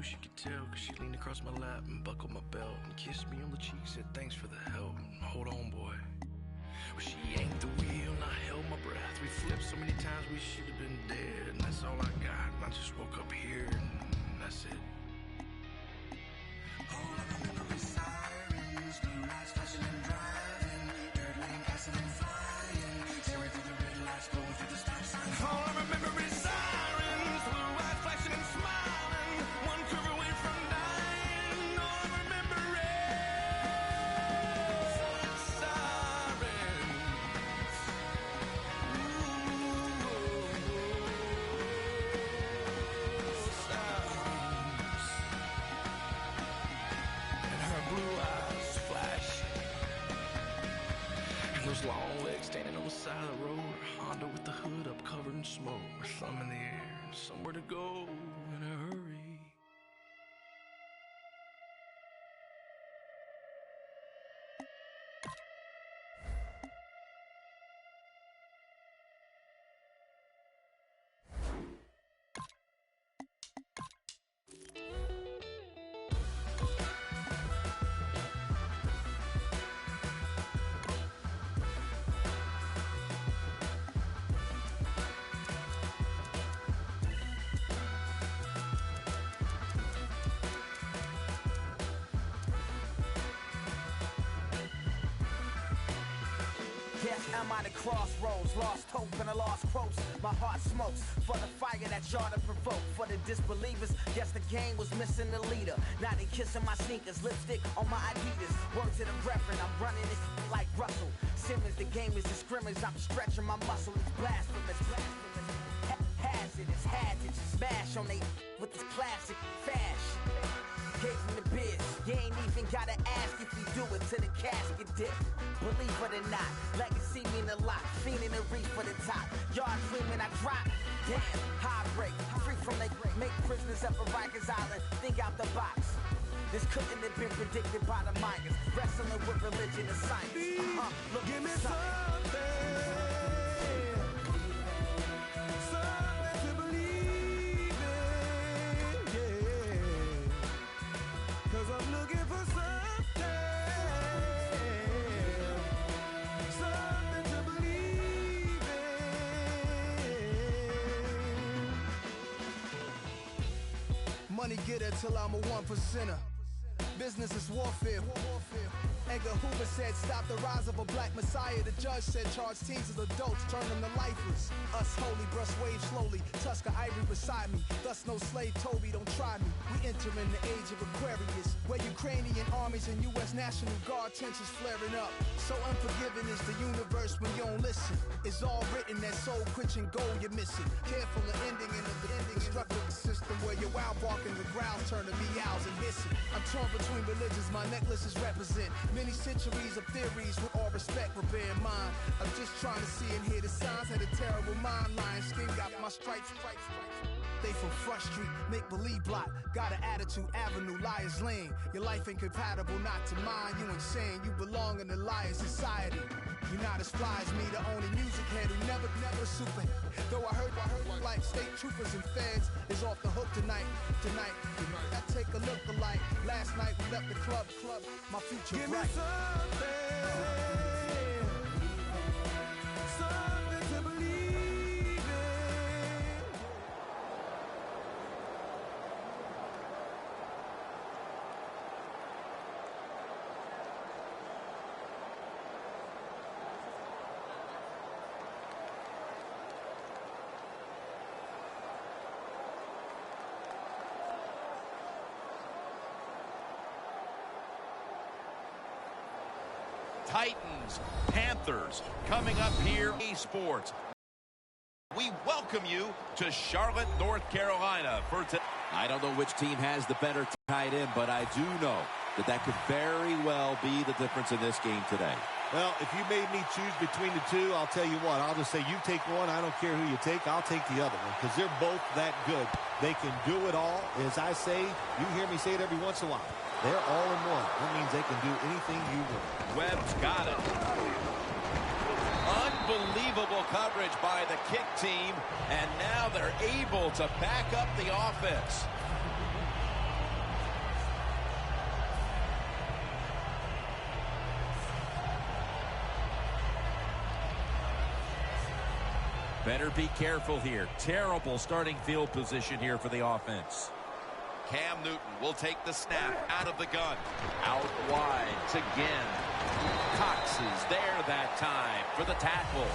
knew she could tell, cause she leaned across my lap and buckled my belt and kissed me on the cheek, said thanks for the help. Hold on, boy. Well, she yanked the wheel and I held my breath. We flipped so many times we should have been dead, and that's all I got. And I just woke up here and that's it. All I remember is sirens, blue lights flashing and driving, dirt lane passing and flying, tearing through the red lights, going through the stop signs. All I remember is sirens, blue lights flashing and smiling, one curve away from dying. All I remember is sirens. Sirens. And her blue eyes flashing, and those long legs standing on the side of the road. Her Honda with the hood up, covered in smoke, her thumb in the air, and somewhere to go in a hurry. Yes, I'm at a crossroads, lost hope and a lost quotes. My heart smokes for the fire that y'all to provoke. For the disbelievers, yes, the game was missing the leader. Now they kissing my sneakers, lipstick on my Adidas. Word to the reverend, I'm running it like Russell Simmons. The game is a scrimmage, I'm stretching my muscle. It's blasphemous, hazardous, hazardous. Smash on they with this classic fashion. Gave him the biz, you ain't even gotta ask if you do it to the casket dip. Believe it or not, legacy mean a lot. Fiending to reach for the top. Y'all dreaming I drop. Damn, high break, free from they make prisoners up of Rikers Island. Think out the box. This couldn't have been predicted by the miners. Wrestling with religion and science. Look, Give me something to believe in, yeah. 'Cause I'm looking for something to believe in. Money getter till I'm a 1%er. Business is warfare. Edgar Hoover said, stop the rise of a black messiah. The judge said, charge teens as adults, turn them to lifers. Us holy, brush waves slowly, Tusker Ivory beside me. Thus no slave Toby, don't try me. We enter in the age of Aquarius, where Ukrainian armies and U.S. National Guard tensions flaring up. So unforgiving is the universe when you don't listen. It's all written, that soul-quenching goal you're missing. Careful of ending in the destructive system where your wild barking the growls turn to meows and hissing. I'm torn between religions, my necklaces represent many centuries of theories. With all respect, but bear in mind, I'm just trying to see and hear the signs. Had a terrible mind, lion skin got my stripes. They from Front Street, make believe block. Got an attitude avenue, liars lane. Your life incompatible, not to mine. You insane, you belong in the liar society. You're not as fly as me, the only music head who never super. Though I heard like state troopers and feds is off the hook tonight. I take a look alike. Last night we left the club. My future Give me bright. something to believe in. Titans, Panthers, coming up here, eSports. We welcome you to Charlotte, North Carolina for today. I don't know which team has the better tight end, but I do know that could very well be the difference in this game today. Well, if you made me choose between the two, I'll tell you what. I'll just say you take one. I don't care who you take. I'll take the other one because they're both that good. They can do it all. As I say, you hear me say it every once in a while. They're all in one. That means they can do anything you want. Webb's got it. Unbelievable coverage by the kick team, and now they're able to back up the offense. Better be careful here. Terrible starting field position here for the offense. Cam Newton will take the snap out of the gun. Out wide again. Cox is there that time for the tackle.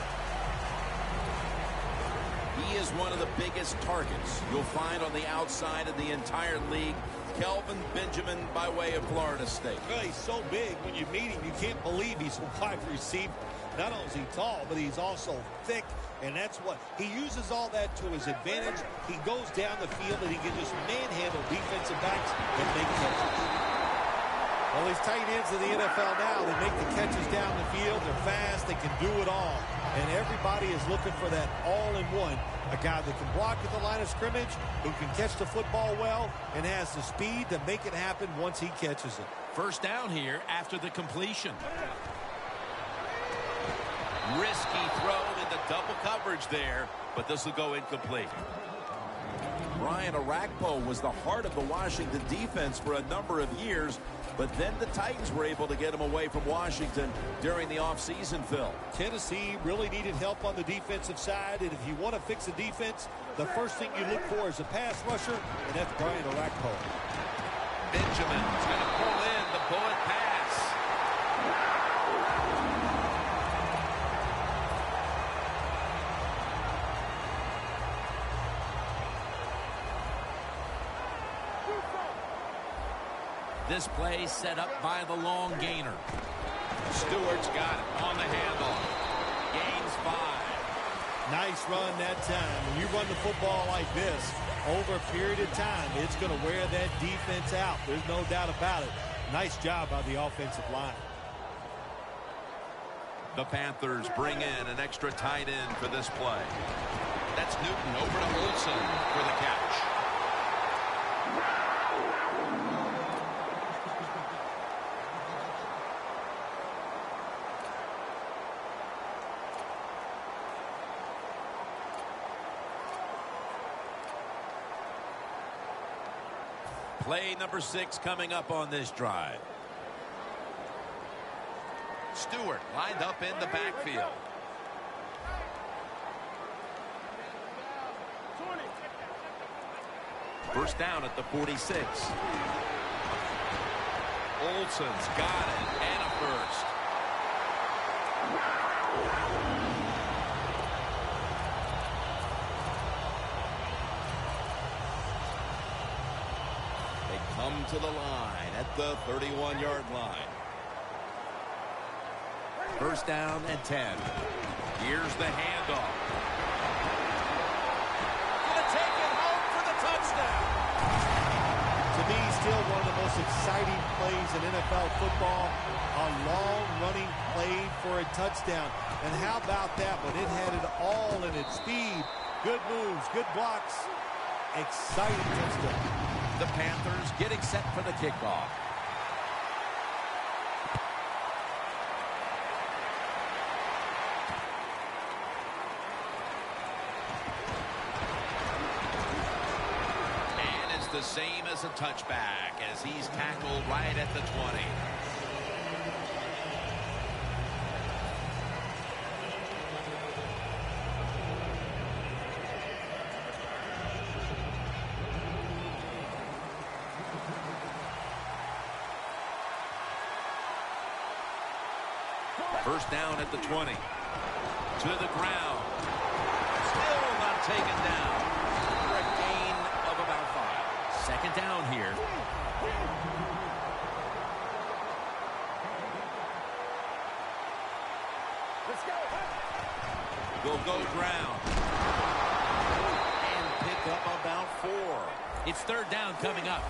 He is one of the biggest targets you'll find on the outside of the entire league. Kelvin Benjamin by way of Florida State. Well, he's so big when you meet him, you can't believe he's a wide receiver. Not only is he tall, but he's also thick, and that's what he uses all that to his advantage. He goes down the field and he can just manhandle defensive backs and make catches. Well, these tight ends of the NFL now, they make the catches down the field. They're fast. They can do it all. And everybody is looking for that all-in-one. A guy that can block at the line of scrimmage, who can catch the football well, and has the speed to make it happen once he catches it. First down here after the completion. Risky throw into double coverage there, but this will go incomplete. Brian Orakpo was the heart of the Washington defense for a number of years, but then the Titans were able to get him away from Washington during the offseason, Phil. Tennessee really needed help on the defensive side, and if you want to fix a defense, the first thing you look for is a pass rusher, and that's Brian Orakpo. Benjamin's going to pull in the bullet pass. This play set up by the long gainer. Stewart's got it on the handoff. Gains 5. Nice run that time. When you run the football like this, over a period of time, it's going to wear that defense out. There's no doubt about it. Nice job by the offensive line. The Panthers bring in an extra tight end for this play. That's Newton over to Olsen for the catch. Play number 6 coming up on this drive. Stewart lined up in the backfield. First down at the 46. Olsen's got it, and a first. They come to the line at the 31-yard line. First down and 10. Here's the handoff. Gonna take it home for the touchdown. To me, still one of the most exciting plays in NFL football. A long-running play for a touchdown. And how about that one? It had it all in its speed. Good moves, good blocks. Exciting touchdown. The Panthers getting set for the kickoff. The same as a touchback as he's tackled right at the 20. First down at the 20. To the ground. Still not taken down. For a gain of about 5. Second down here. Let's go. Will go ground. And pick up about 4. It's third down coming up.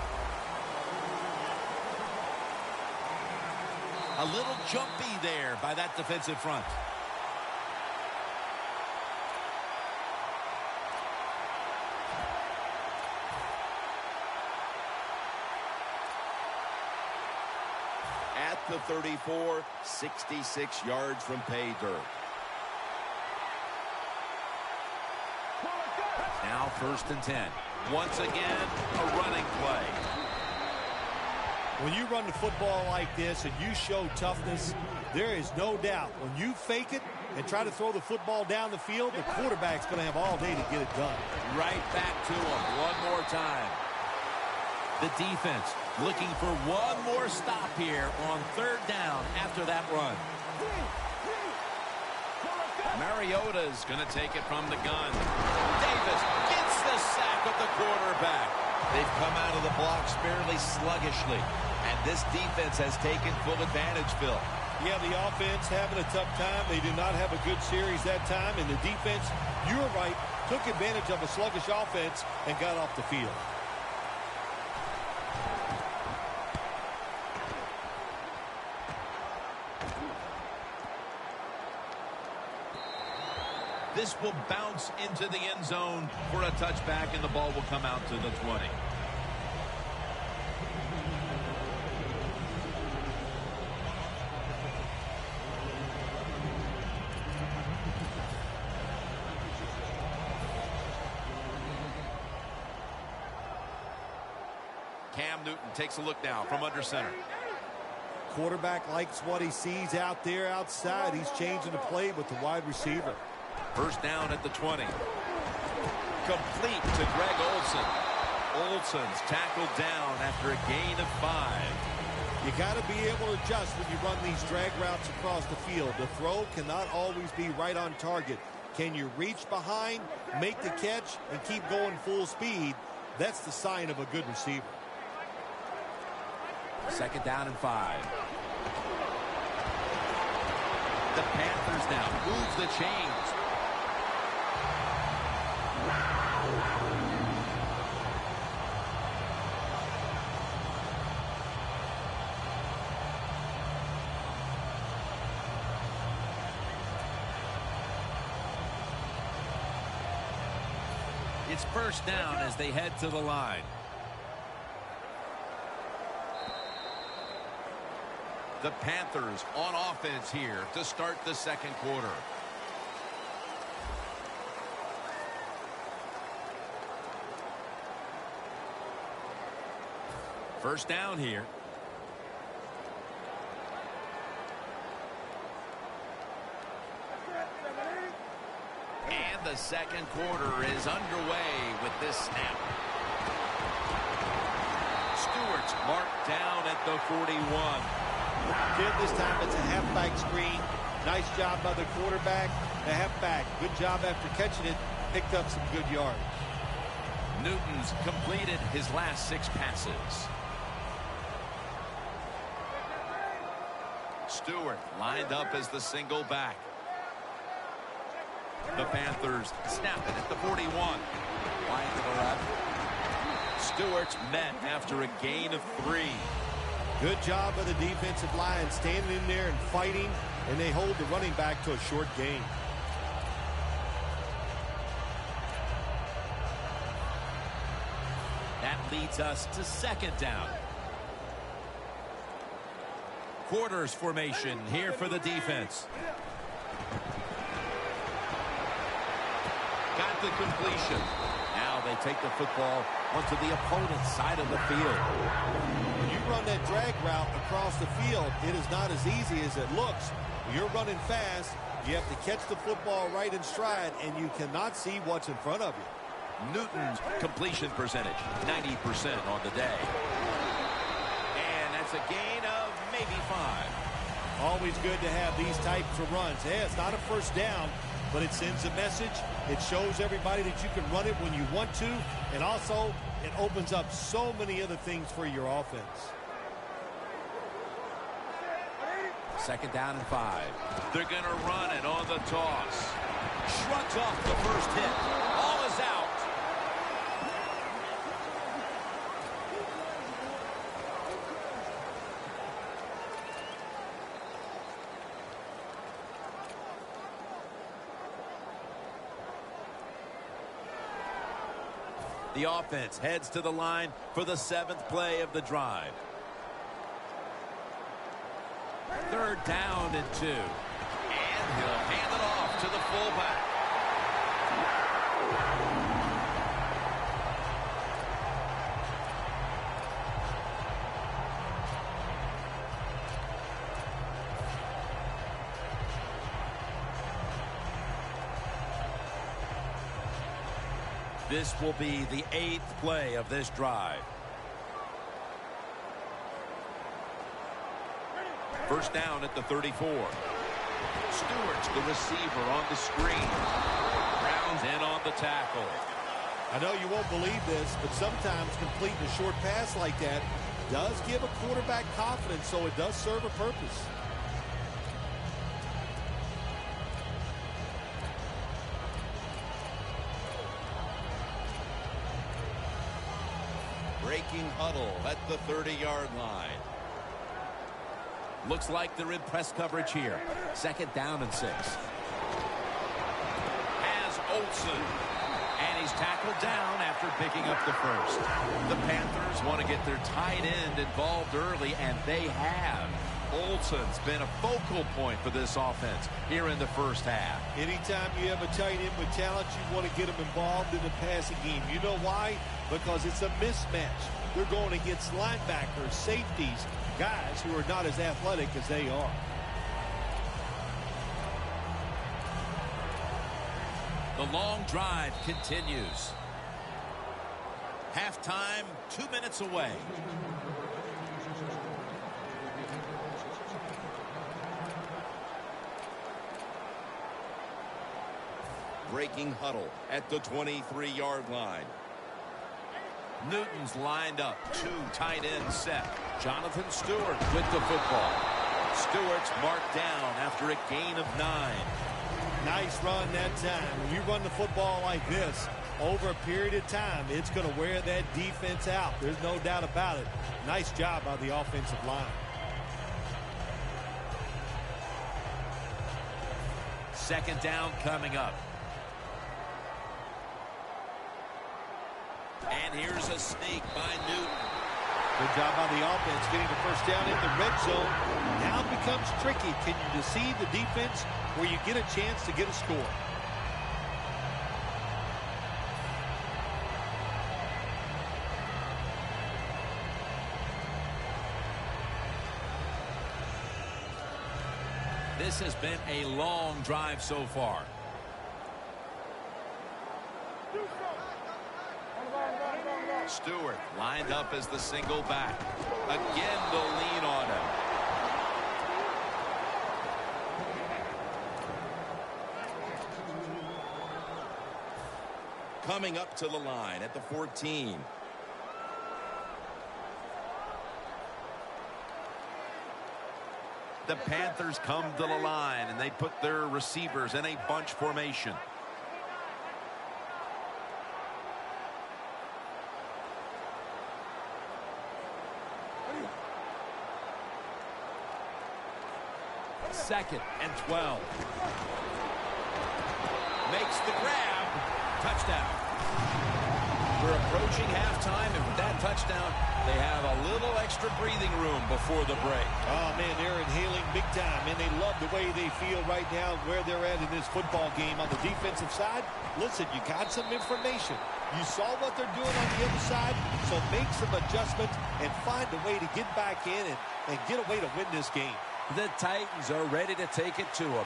A little jumpy there by that defensive front. At the 34, 66 yards from pay dirt. Now first and 10. Once again, a running play. When you run the football like this and you show toughness, there is no doubt when you fake it and try to throw the football down the field, the quarterback's going to have all day to get it done. Right back to him one more time. The defense looking for one more stop here on third down after that run. Mariota's going to take it from the gun. Davis gets the sack of the quarterback. They've come out of the blocks fairly sluggishly, and this defense has taken full advantage, Phil. Yeah, the offense having a tough time. They did not have a good series that time, and the defense, you were right, took advantage of a sluggish offense and got off the field. This will bounce into the end zone for a touchback, and the ball will come out to the 20. Cam Newton takes a look now from under center. Quarterback likes what he sees out there outside. He's changing the play with the wide receiver. First down at the 20. Complete to Greg Olsen. Olsen's tackled down after a gain of 5. You got to be able to adjust when you run these drag routes across the field. The throw cannot always be right on target. Can you reach behind, make the catch, and keep going full speed? That's the sign of a good receiver. Second down and 5. The Panthers now move the chains. It's first down as they head to the line. The Panthers on offense here to start the second quarter. First down here. And the second quarter is underway with this snap. Stewart's marked down at the 41. This time it's a halfback screen. Nice job by the quarterback. The halfback, good job after catching it. Picked up some good yards. Newton's completed his last 6 passes. Stewart lined up as the single back. The Panthers snap it at the 41. Wide to the left. Stewart's met after a gain of 3. Good job by the defensive line standing in there and fighting, and they hold the running back to a short gain. That leads us to second down. Quarters formation here for the defense. Got the completion. Now they take the football onto the opponent's side of the field. When you run that drag route across the field, it is not as easy as it looks. You're running fast. You have to catch the football right in stride, and you cannot see what's in front of you. Newton's completion percentage, 90% on the day. And that's a gain of maybe 5. Always good to have these types of runs. Yeah, it's not a first down, but it sends a message. It shows everybody that you can run it when you want to, and also it opens up so many other things for your offense. Second down and 5. They're going to run it on the toss. Shrugs off the first hit. Ball is out. The offense heads to the line for the 7th play of the drive. Third down and 2. And he'll hand it off to the fullback. This will be the 8th play of this drive. First down at the 34. Stewart's the receiver on the screen. Brown's in on the tackle. I know you won't believe this, but sometimes completing a short pass like that does give a quarterback confidence, so it does serve a purpose. Breaking huddle at the 30-yard line. Looks like they're in press coverage here. Second down and 6. Has Olsen. And he's tackled down after picking up the first. The Panthers want to get their tight end involved early, and they have. Olsen's been a focal point for this offense here in the first half. Anytime you have a tight end with talent, you want to get them involved in the passing game. You know why? Because it's a mismatch. They're going against linebackers, safeties, guys who are not as athletic as they are. The long drive continues. Halftime, 2 minutes away. Breaking huddle at the 23-yard line. Newton's lined up. 2 tight ends set. Jonathan Stewart with the football. Stewart's marked down after a gain of 9. Nice run that time. When you run the football like this, over a period of time, it's going to wear that defense out. There's no doubt about it. Nice job by the offensive line. Second down coming up. And here's a sneak by Newton. Good job by the offense getting the first down in the red zone. Now it becomes tricky. Can you deceive the defense where you get a chance to get a score? This has been a long drive so far. Stewart lined up as the single back. Again, the lean on him. Coming up to the line at the 14. The Panthers come to the line, and they put their receivers in a bunch formation. Second and 12. Makes the grab. Touchdown. We're approaching halftime, and with that touchdown, they have a little extra breathing room before the break. Oh, man, they're inhaling big time, and they love the way they feel right now where they're at in this football game. On the defensive side, listen, you got some information. You saw what they're doing on the other side, so make some adjustments and find a way to get back in and get a way to win this game. The Titans are ready to take it to them.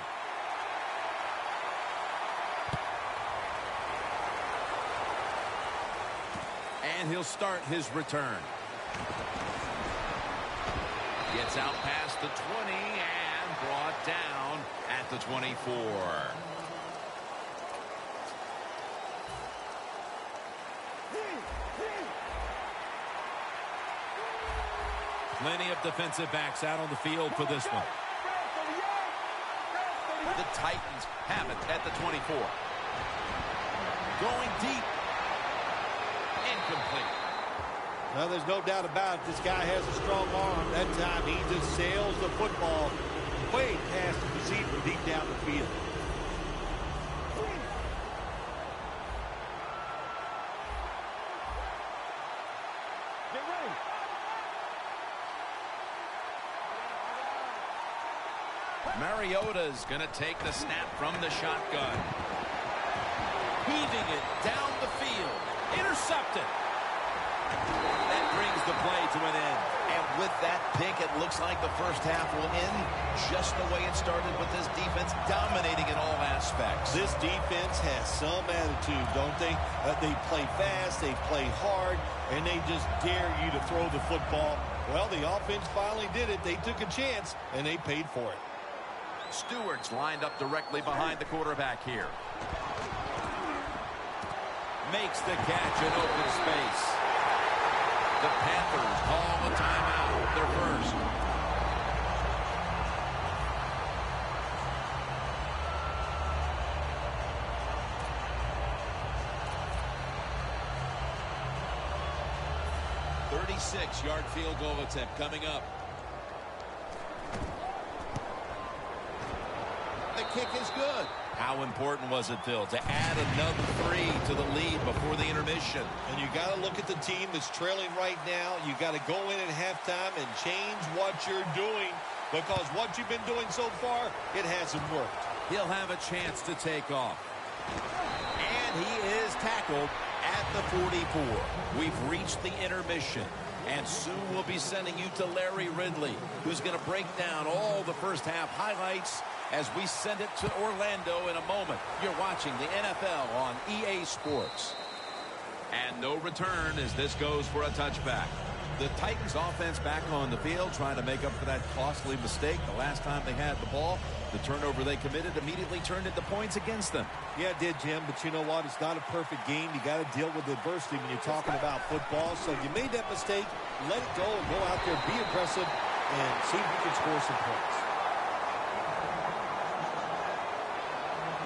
And he'll start his return. Gets out past the 20 and brought down at the 24. Plenty of defensive backs out on the field for this one. The Titans have it at the 24. Going deep. Incomplete. Well, there's no doubt about it. This guy has a strong arm. That time he just sails the football way past the receiver deep down the field. Get ready. Mariota's going to take the snap from the shotgun. Heaving it down the field. Intercepted. That brings the play to an end. And With that pick, it looks like the first half will end just the way it started, with this defense dominating in all aspects. This defense has some attitude, don't they? They play fast, they play hard, and they just dare you to throw the football. Well, the offense finally did it. They took a chance, and they paid for it. Stewart's lined up directly behind the quarterback here. Makes the catch in open space. The Panthers call a timeout, their first. Yard field goal attempt coming up. The kick is good. How important was it, Phil, to add another 3 to the lead before the intermission? And you got to look at the team that's trailing right now. You got to go in at halftime and change what you're doing, because what you've been doing so far, it hasn't worked. He'll have a chance to take off. And he is tackled at the 44. We've reached the intermission. And soon we'll be sending you to Larry Ridley, who's going to break down all the first half highlights as we send it to Orlando in a moment. You're watching the NFL on EA Sports. And no return as this goes for a touchback. The Titans offense back on the field trying to make up for that costly mistake the last time they had the ball. The turnover they committed immediately turned into points against them. Yeah, it did, Jim, but you know what? It's not a perfect game. You got to deal with adversity when you're talking about football. So you made that mistake, let it go, and go out there, be aggressive, and see if you can score some points.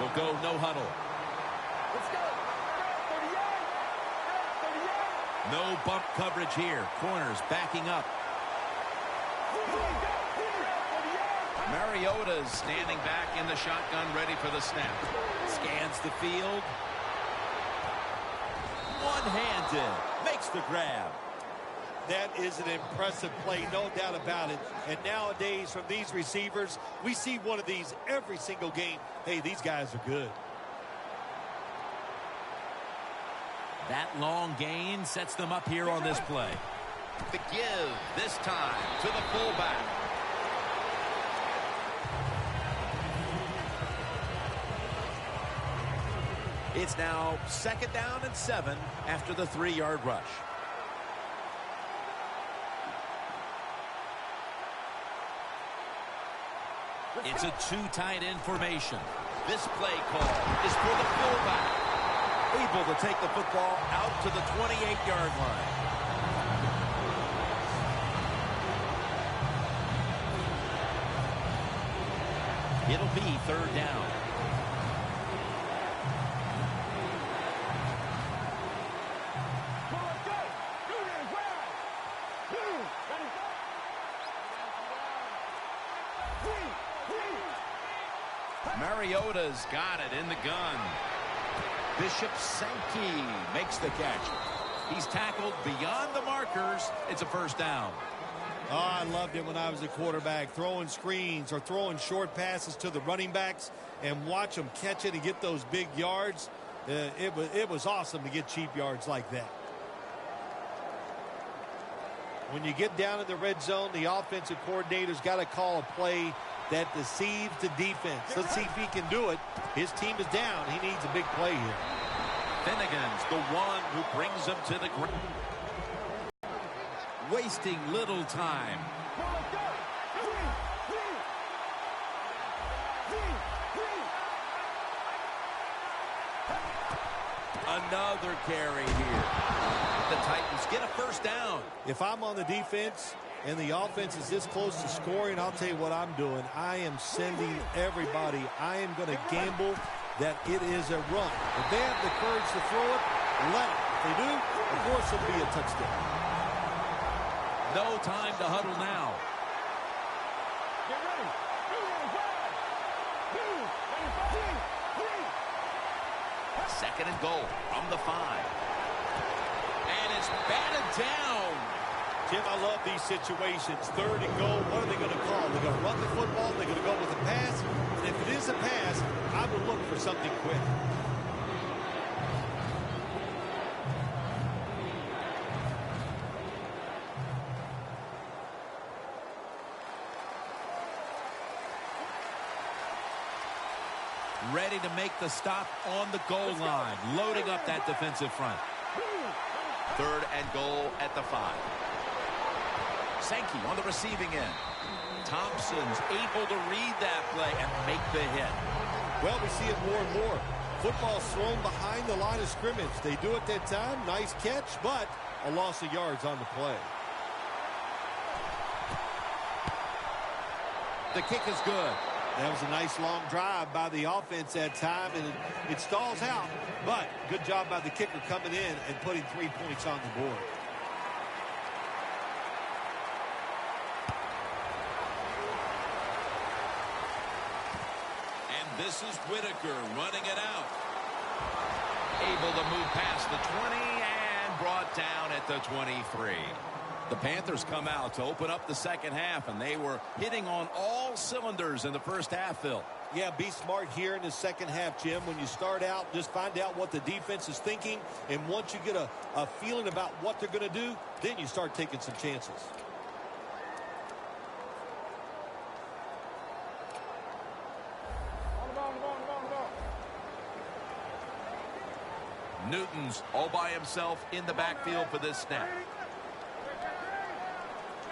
We'll go no huddle. Let's go. 30 yards. No bump coverage here. Corners backing up. Mariota's standing back in the shotgun, ready for the snap. Scans the field. One-handed. Makes the grab. That is an impressive play, no doubt about it. And nowadays, from these receivers, we see one of these every single game. Hey, these guys are good. That long gain sets them up here on this play. The give this time to the fullback. It's now 2nd down and 7 after the 3-yard rush. It's a 2 tight end formation. This play call is for the fullback. Able to take the football out to the 28-yard line. It'll be 3rd down. Mariota's got it in the gun. Bishop Sankey makes the catch. He's tackled beyond the markers. It's a 1st down. Oh, I loved it when I was a quarterback, throwing screens or throwing short passes to the running backs and watch them catch it and get those big yards. It was awesome to get cheap yards like that. When you get down in the red zone, the offensive coordinator's got to call a play that deceives the defense. Let's see if he can do it. His team is down. He needs a big play here. Finnegan's the one who brings him to the ground. Wasting little time. Another carry here. The Titans get a 1st down. If I'm on the defense and the offense is this close to scoring, I'll tell you what I'm doing. I am sending everybody. I am going to gamble that it is a run. If they have the courage to throw it, let it. If they do, of course it'll be a touchdown. No time to huddle now. Get ready. 2nd and goal from the 5. And it's batted down. Jim, I love these situations. 3rd and goal. What are they going to call? They're going to run the football. They're going to go with a pass. And if it is a pass, I would look for something quick. ready to make the stop on the goal line, loading up that defensive front. 3rd and goal at the 5. Sankey on the receiving end. Thompson's able to read that play and make the hit. Well, we see it more and more. Football thrown behind the line of scrimmage. They do it that time. Nice catch, but a loss of yards on the play. The kick is good. That was a nice long drive by the offense that time, and it stalls out. But good job by the kicker coming in and putting 3 points on the board. And this is Whitaker running it out. Able to move past the 20 and brought down at the 23. The Panthers come out to open up the second half, and they were hitting on all cylinders in the first half, Phil. Yeah, be smart here in the second half, Jim. When you start out, just find out what the defense is thinking, and once you get a feeling about what they're going to do, then you start taking some chances. Newton's all by himself in the backfield for this snap.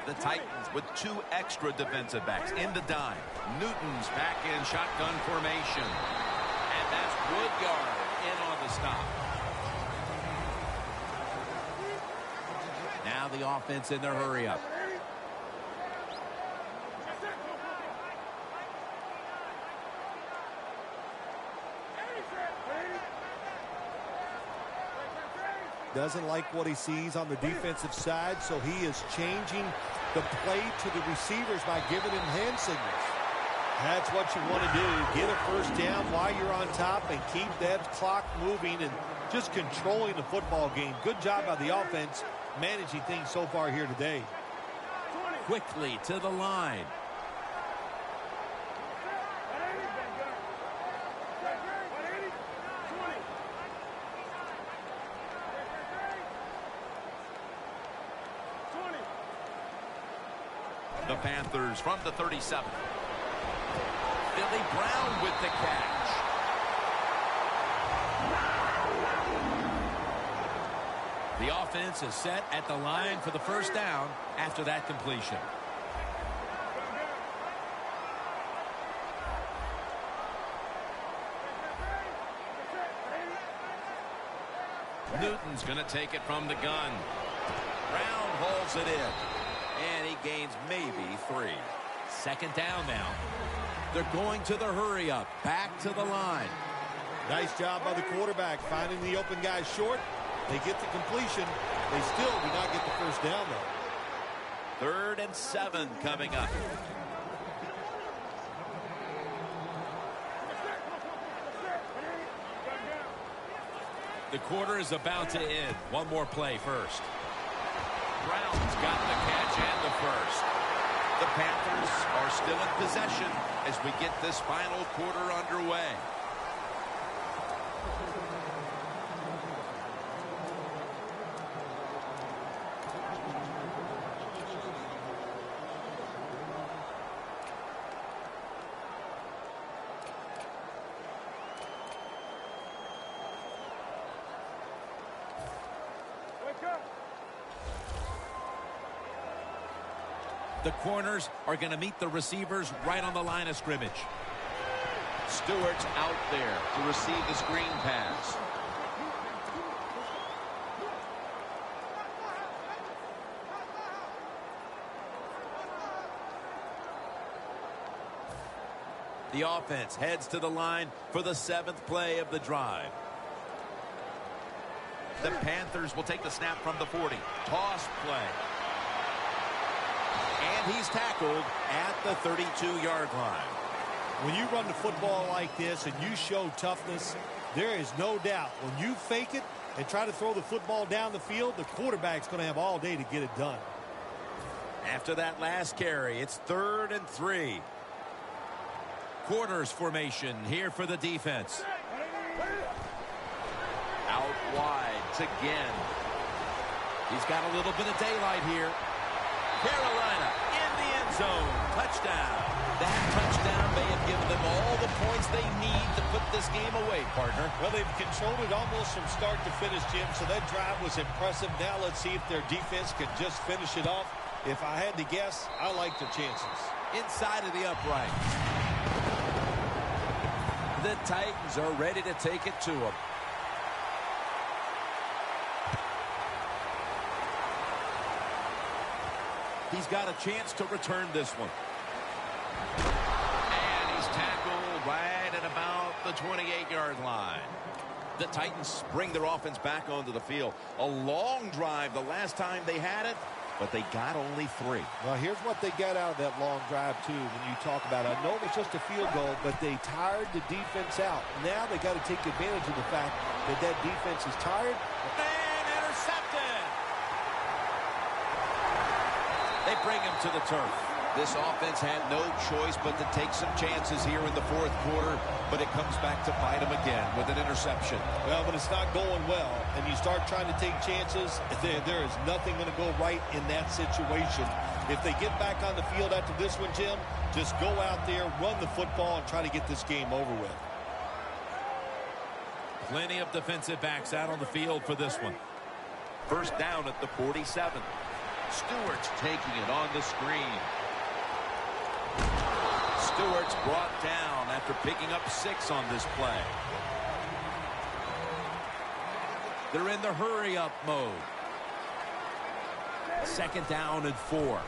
The Titans with 2 extra defensive backs in the dime. Newton's back in shotgun formation. And that's Woodyard in on the stop. Now the offense in their hurry up. Doesn't like what he sees on the defensive side, so he is changing the play to the receivers by giving him hand signals. That's what you want to do. Get a first down while you're on top and keep that clock moving and just controlling the football game. Good job by the offense managing things so far here today. Quickly to the line. The Panthers from the 37. Billy Brown with the catch. The offense is set at the line for the first down after that completion. Newton's going to take it from the gun. Brown hauls it in. And he gains maybe 3. Second down now. They're going to the hurry up. Back to the line. Nice job by the quarterback finding the open guy short. They get the completion. They still do not get the first down, though. 3rd and 7 coming up. The quarter is about to end. One more play first. Brown's got the catch and the first. The Panthers are still in possession as we get this final quarter underway. The corners are going to meet the receivers right on the line of scrimmage. Stewart's out there to receive the screen pass. The offense heads to the line for the 7th play of the drive. The Panthers will take the snap from the 40. Toss play. And he's tackled at the 32-yard line. When you run the football like this and you show toughness, there is no doubt when you fake it and try to throw the football down the field, the quarterback's going to have all day to get it done. After that last carry, it's 3rd and 3. Corners formation here for the defense. Out wide to Ginn. He's got a little bit of daylight here. Carolina in the end zone. Touchdown. That touchdown may have given them all the points points they need to put this game away, partner. Well, they've controlled it almost from start to finish, Jim, so that drive was impressive. Now let's see if their defense can just finish it off. If I had to guess, I like their chances. Inside of the upright. The Titans are ready to take it to them. He's got a chance to return this one. And he's tackled right at about the 28-yard line. The Titans bring their offense back onto the field. A long drive the last time they had it, but they got only 3. Well, here's what they got out of that long drive, too, when you talk about it. I know it was just a field goal, but they tired the defense out. Now they got to take advantage of the fact that that defense is tired. And intercepted! They bring him to the turf. This offense had no choice but to take some chances here in the fourth quarter, but it comes back to bite them again with an interception. Well, when it's not going well and you start trying to take chances, there is nothing going to go right in that situation. If they get back on the field after this one, Jim, just go out there, run the football, and try to get this game over with. Plenty of defensive backs out on the field for this one. First down at the 47. Stewart's taking it on the screen. Stewart's brought down after picking up 6 on this play. They're in the hurry-up mode. Second down and 4.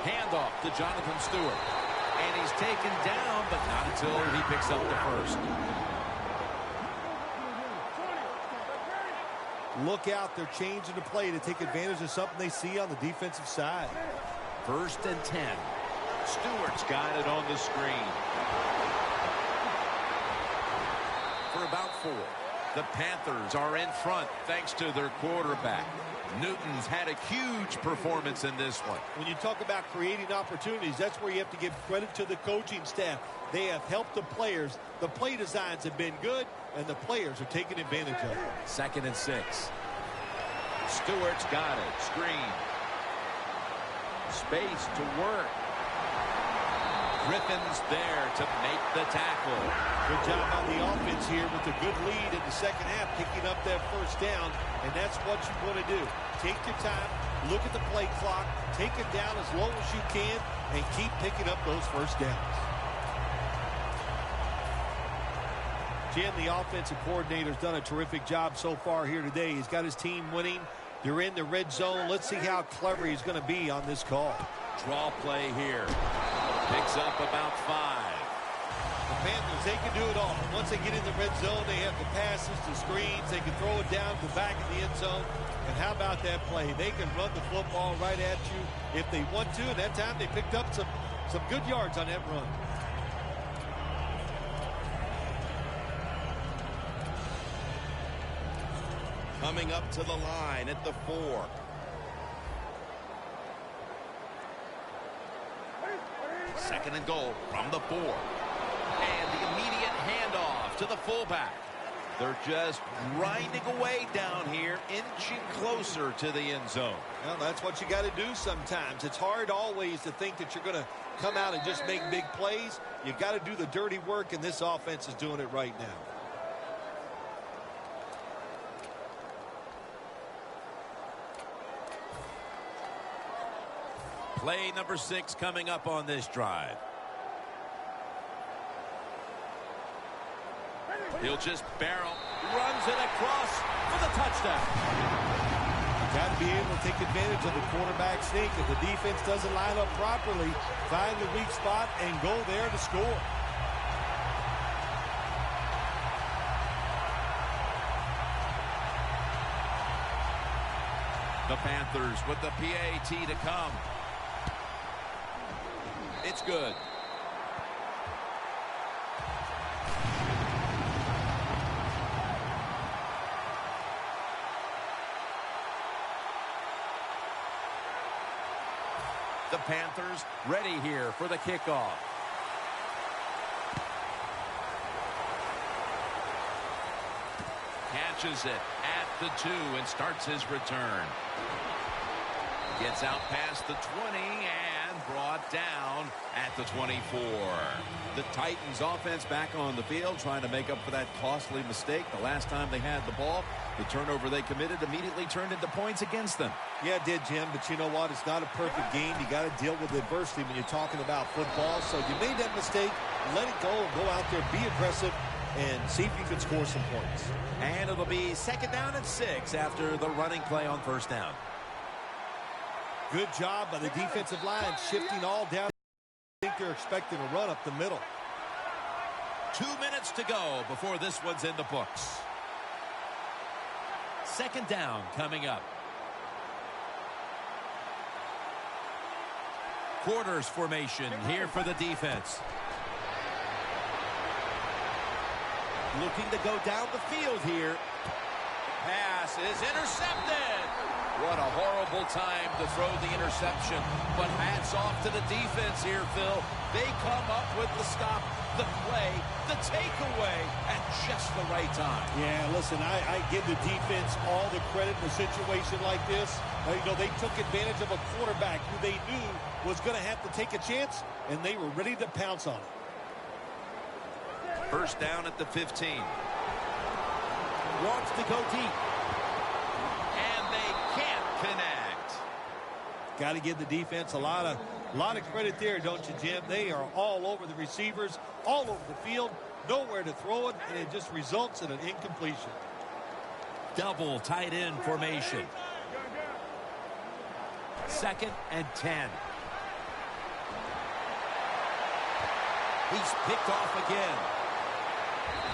Handoff to Jonathan Stewart. And he's taken down, but not until he picks up the first. Look out, they're changing the play to take advantage of something they see on the defensive side. First and 10. Stewart's got it on the screen. For about 4. The Panthers are in front thanks to their quarterback. Newton's had a huge performance in this one. When you talk about creating opportunities, that's where you have to give credit to the coaching staff. They have helped the players. The play designs have been good, and the players are taking advantage of it. Second and 6. Stewart's got it. Screen. Space to work. Griffin's there to make the tackle. Good job on the offense here with a good lead in the second half, picking up that first down, and that's what you want to do. Take your time, look at the play clock, take it down as low as you can, and keep picking up those first downs. Jim, the offensive coordinator's done a terrific job so far here today. He's got his team winning. They're in the red zone. Let's see how clever he's going to be on this call. Draw play here. Picks up about 5. The Panthers, they can do it all. Once they get in the red zone, they have the passes, the screens. They can throw it down to the back of the end zone. And how about that play? They can run the football right at you if they want to. And that time they picked up some good yards on that run. Coming up to the line at the 4. Second and goal from the 4. And the immediate handoff to the fullback. They're just grinding away down here, inching closer to the end zone. Well, that's what you got to do sometimes. It's hard always to think that you're going to come out and just make big plays. You got to do the dirty work, and this offense is doing it right now. Play number 6 coming up on this drive. He'll just barrel, runs it across for the touchdown. You got to be able to take advantage of the quarterback sneak. If the defense doesn't line up properly, find the weak spot and go there to score. The Panthers with the PAT to come. It's good. The Panthers ready here for the kickoff. Catches it at the 2 and starts his return. Gets out past the 20 and brought down at the 24. The Titans offense back on the field trying to make up for that costly mistake. The last time they had the ball, the turnover they committed immediately turned into points against them. Yeah, it did, Jim, but you know what? It's not a perfect game. You got to deal with adversity when you're talking about football. So you made that mistake, let it go, and go out there, be aggressive, and see if you can score some points. And it'll be 2nd down and 6 after the running play on 1st down. Good job by the defensive line, shifting all down. I think they're expecting a run up the middle. 2 minutes to go before this one's in the books. 2nd down coming up. Quarters formation here for the defense. Looking to go down the field here. Pass is intercepted. What a horrible time to throw the interception. But hats off to the defense here, Phil. They come up with the stop, the play, the takeaway at just the right time. Yeah, listen, I give the defense all the credit in a situation like this. You know, they took advantage of a quarterback who they knew was going to have to take a chance, and they were ready to pounce on it. 1st down at the 15. Wants to go deep. And they can't connect. Got to give the defense a lot of credit there, don't you, Jim? They are all over the receivers, all over the field, nowhere to throw it, and it just results in an incompletion. Double tight end formation. 2nd and 10. He's picked off again.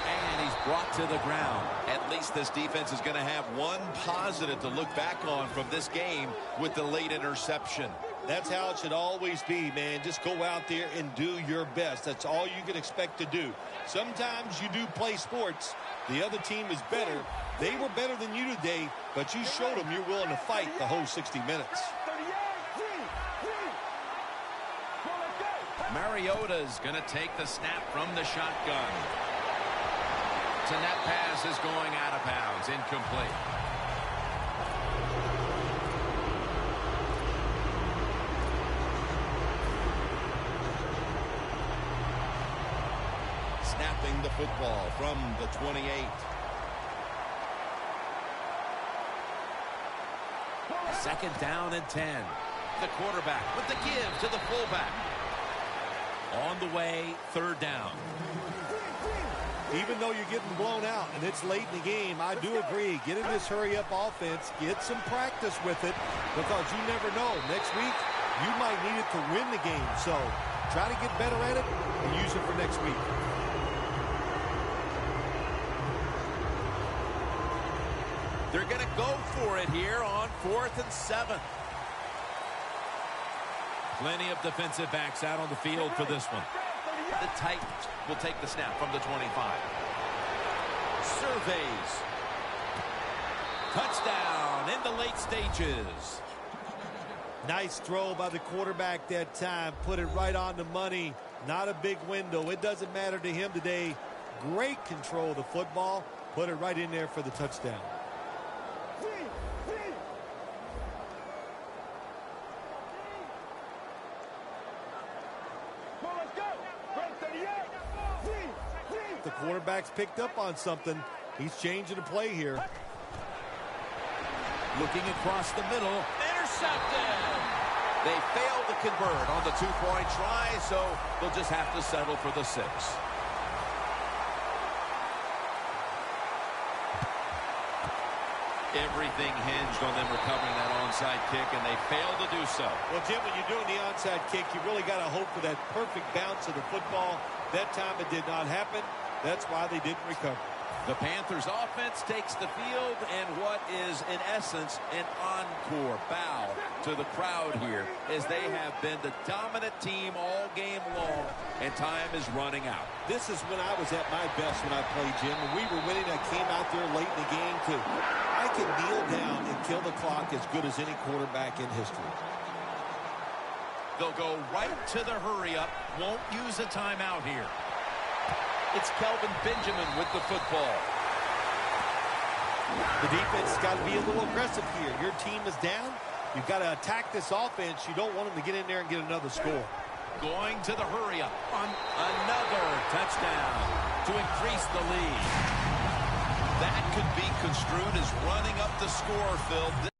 And he's brought to the ground. At least this defense is going to have one positive to look back on from this game with the late interception. That's how it should always be, man. Just go out there and do your best. That's all you can expect to do. Sometimes you do play sports. The other team is better. They were better than you today, but you showed them you're willing to fight the whole 60 minutes. Mariota's going to take the snap from the shotgun. And that pass is going out of bounds, incomplete. Snapping the football from the 28. Second down and 10. The quarterback with the give to the fullback. On the way, 3rd down. Even though you're getting blown out and it's late in the game, I do agree. Get in this hurry-up offense. Get some practice with it because you never know. Next week, you might need it to win the game. So try to get better at it and use it for next week. They're going to go for it here on 4th and 7. Plenty of defensive backs out on the field for this one. The Titans will take the snap from the 25. Surveys. Touchdown in the late stages. Nice throw by the quarterback that time. Put it right on the money. Not a big window. It doesn't matter to him today. Great control of the football. Put it right in there for the touchdown. The quarterback's picked up on something. He's changing the play here. Looking across the middle. Intercepted! They failed to convert on the 2-point try, so they'll just have to settle for the 6. Everything hinged on them recovering that onside kick, and they failed to do so. Well, Jim, when you're doing the onside kick, you really got to hope for that perfect bounce of the football. That time it did not happen. That's why they didn't recover. The Panthers offense takes the field, and what is, in essence, an encore bow to the crowd here, as they have been the dominant team all game long, and time is running out. This is when I was at my best when I played, Jim. When we were winning, I came out there late in the game, too. I can kneel down and kill the clock as good as any quarterback in history. They'll go right to the hurry-up, won't use a timeout here. It's Kelvin Benjamin with the football. The defense has got to be a little aggressive here. Your team is down. You've got to attack this offense. You don't want them to get in there and get another score. Going to the hurry-up on another touchdown to increase the lead. That could be construed as running up the score, Phil.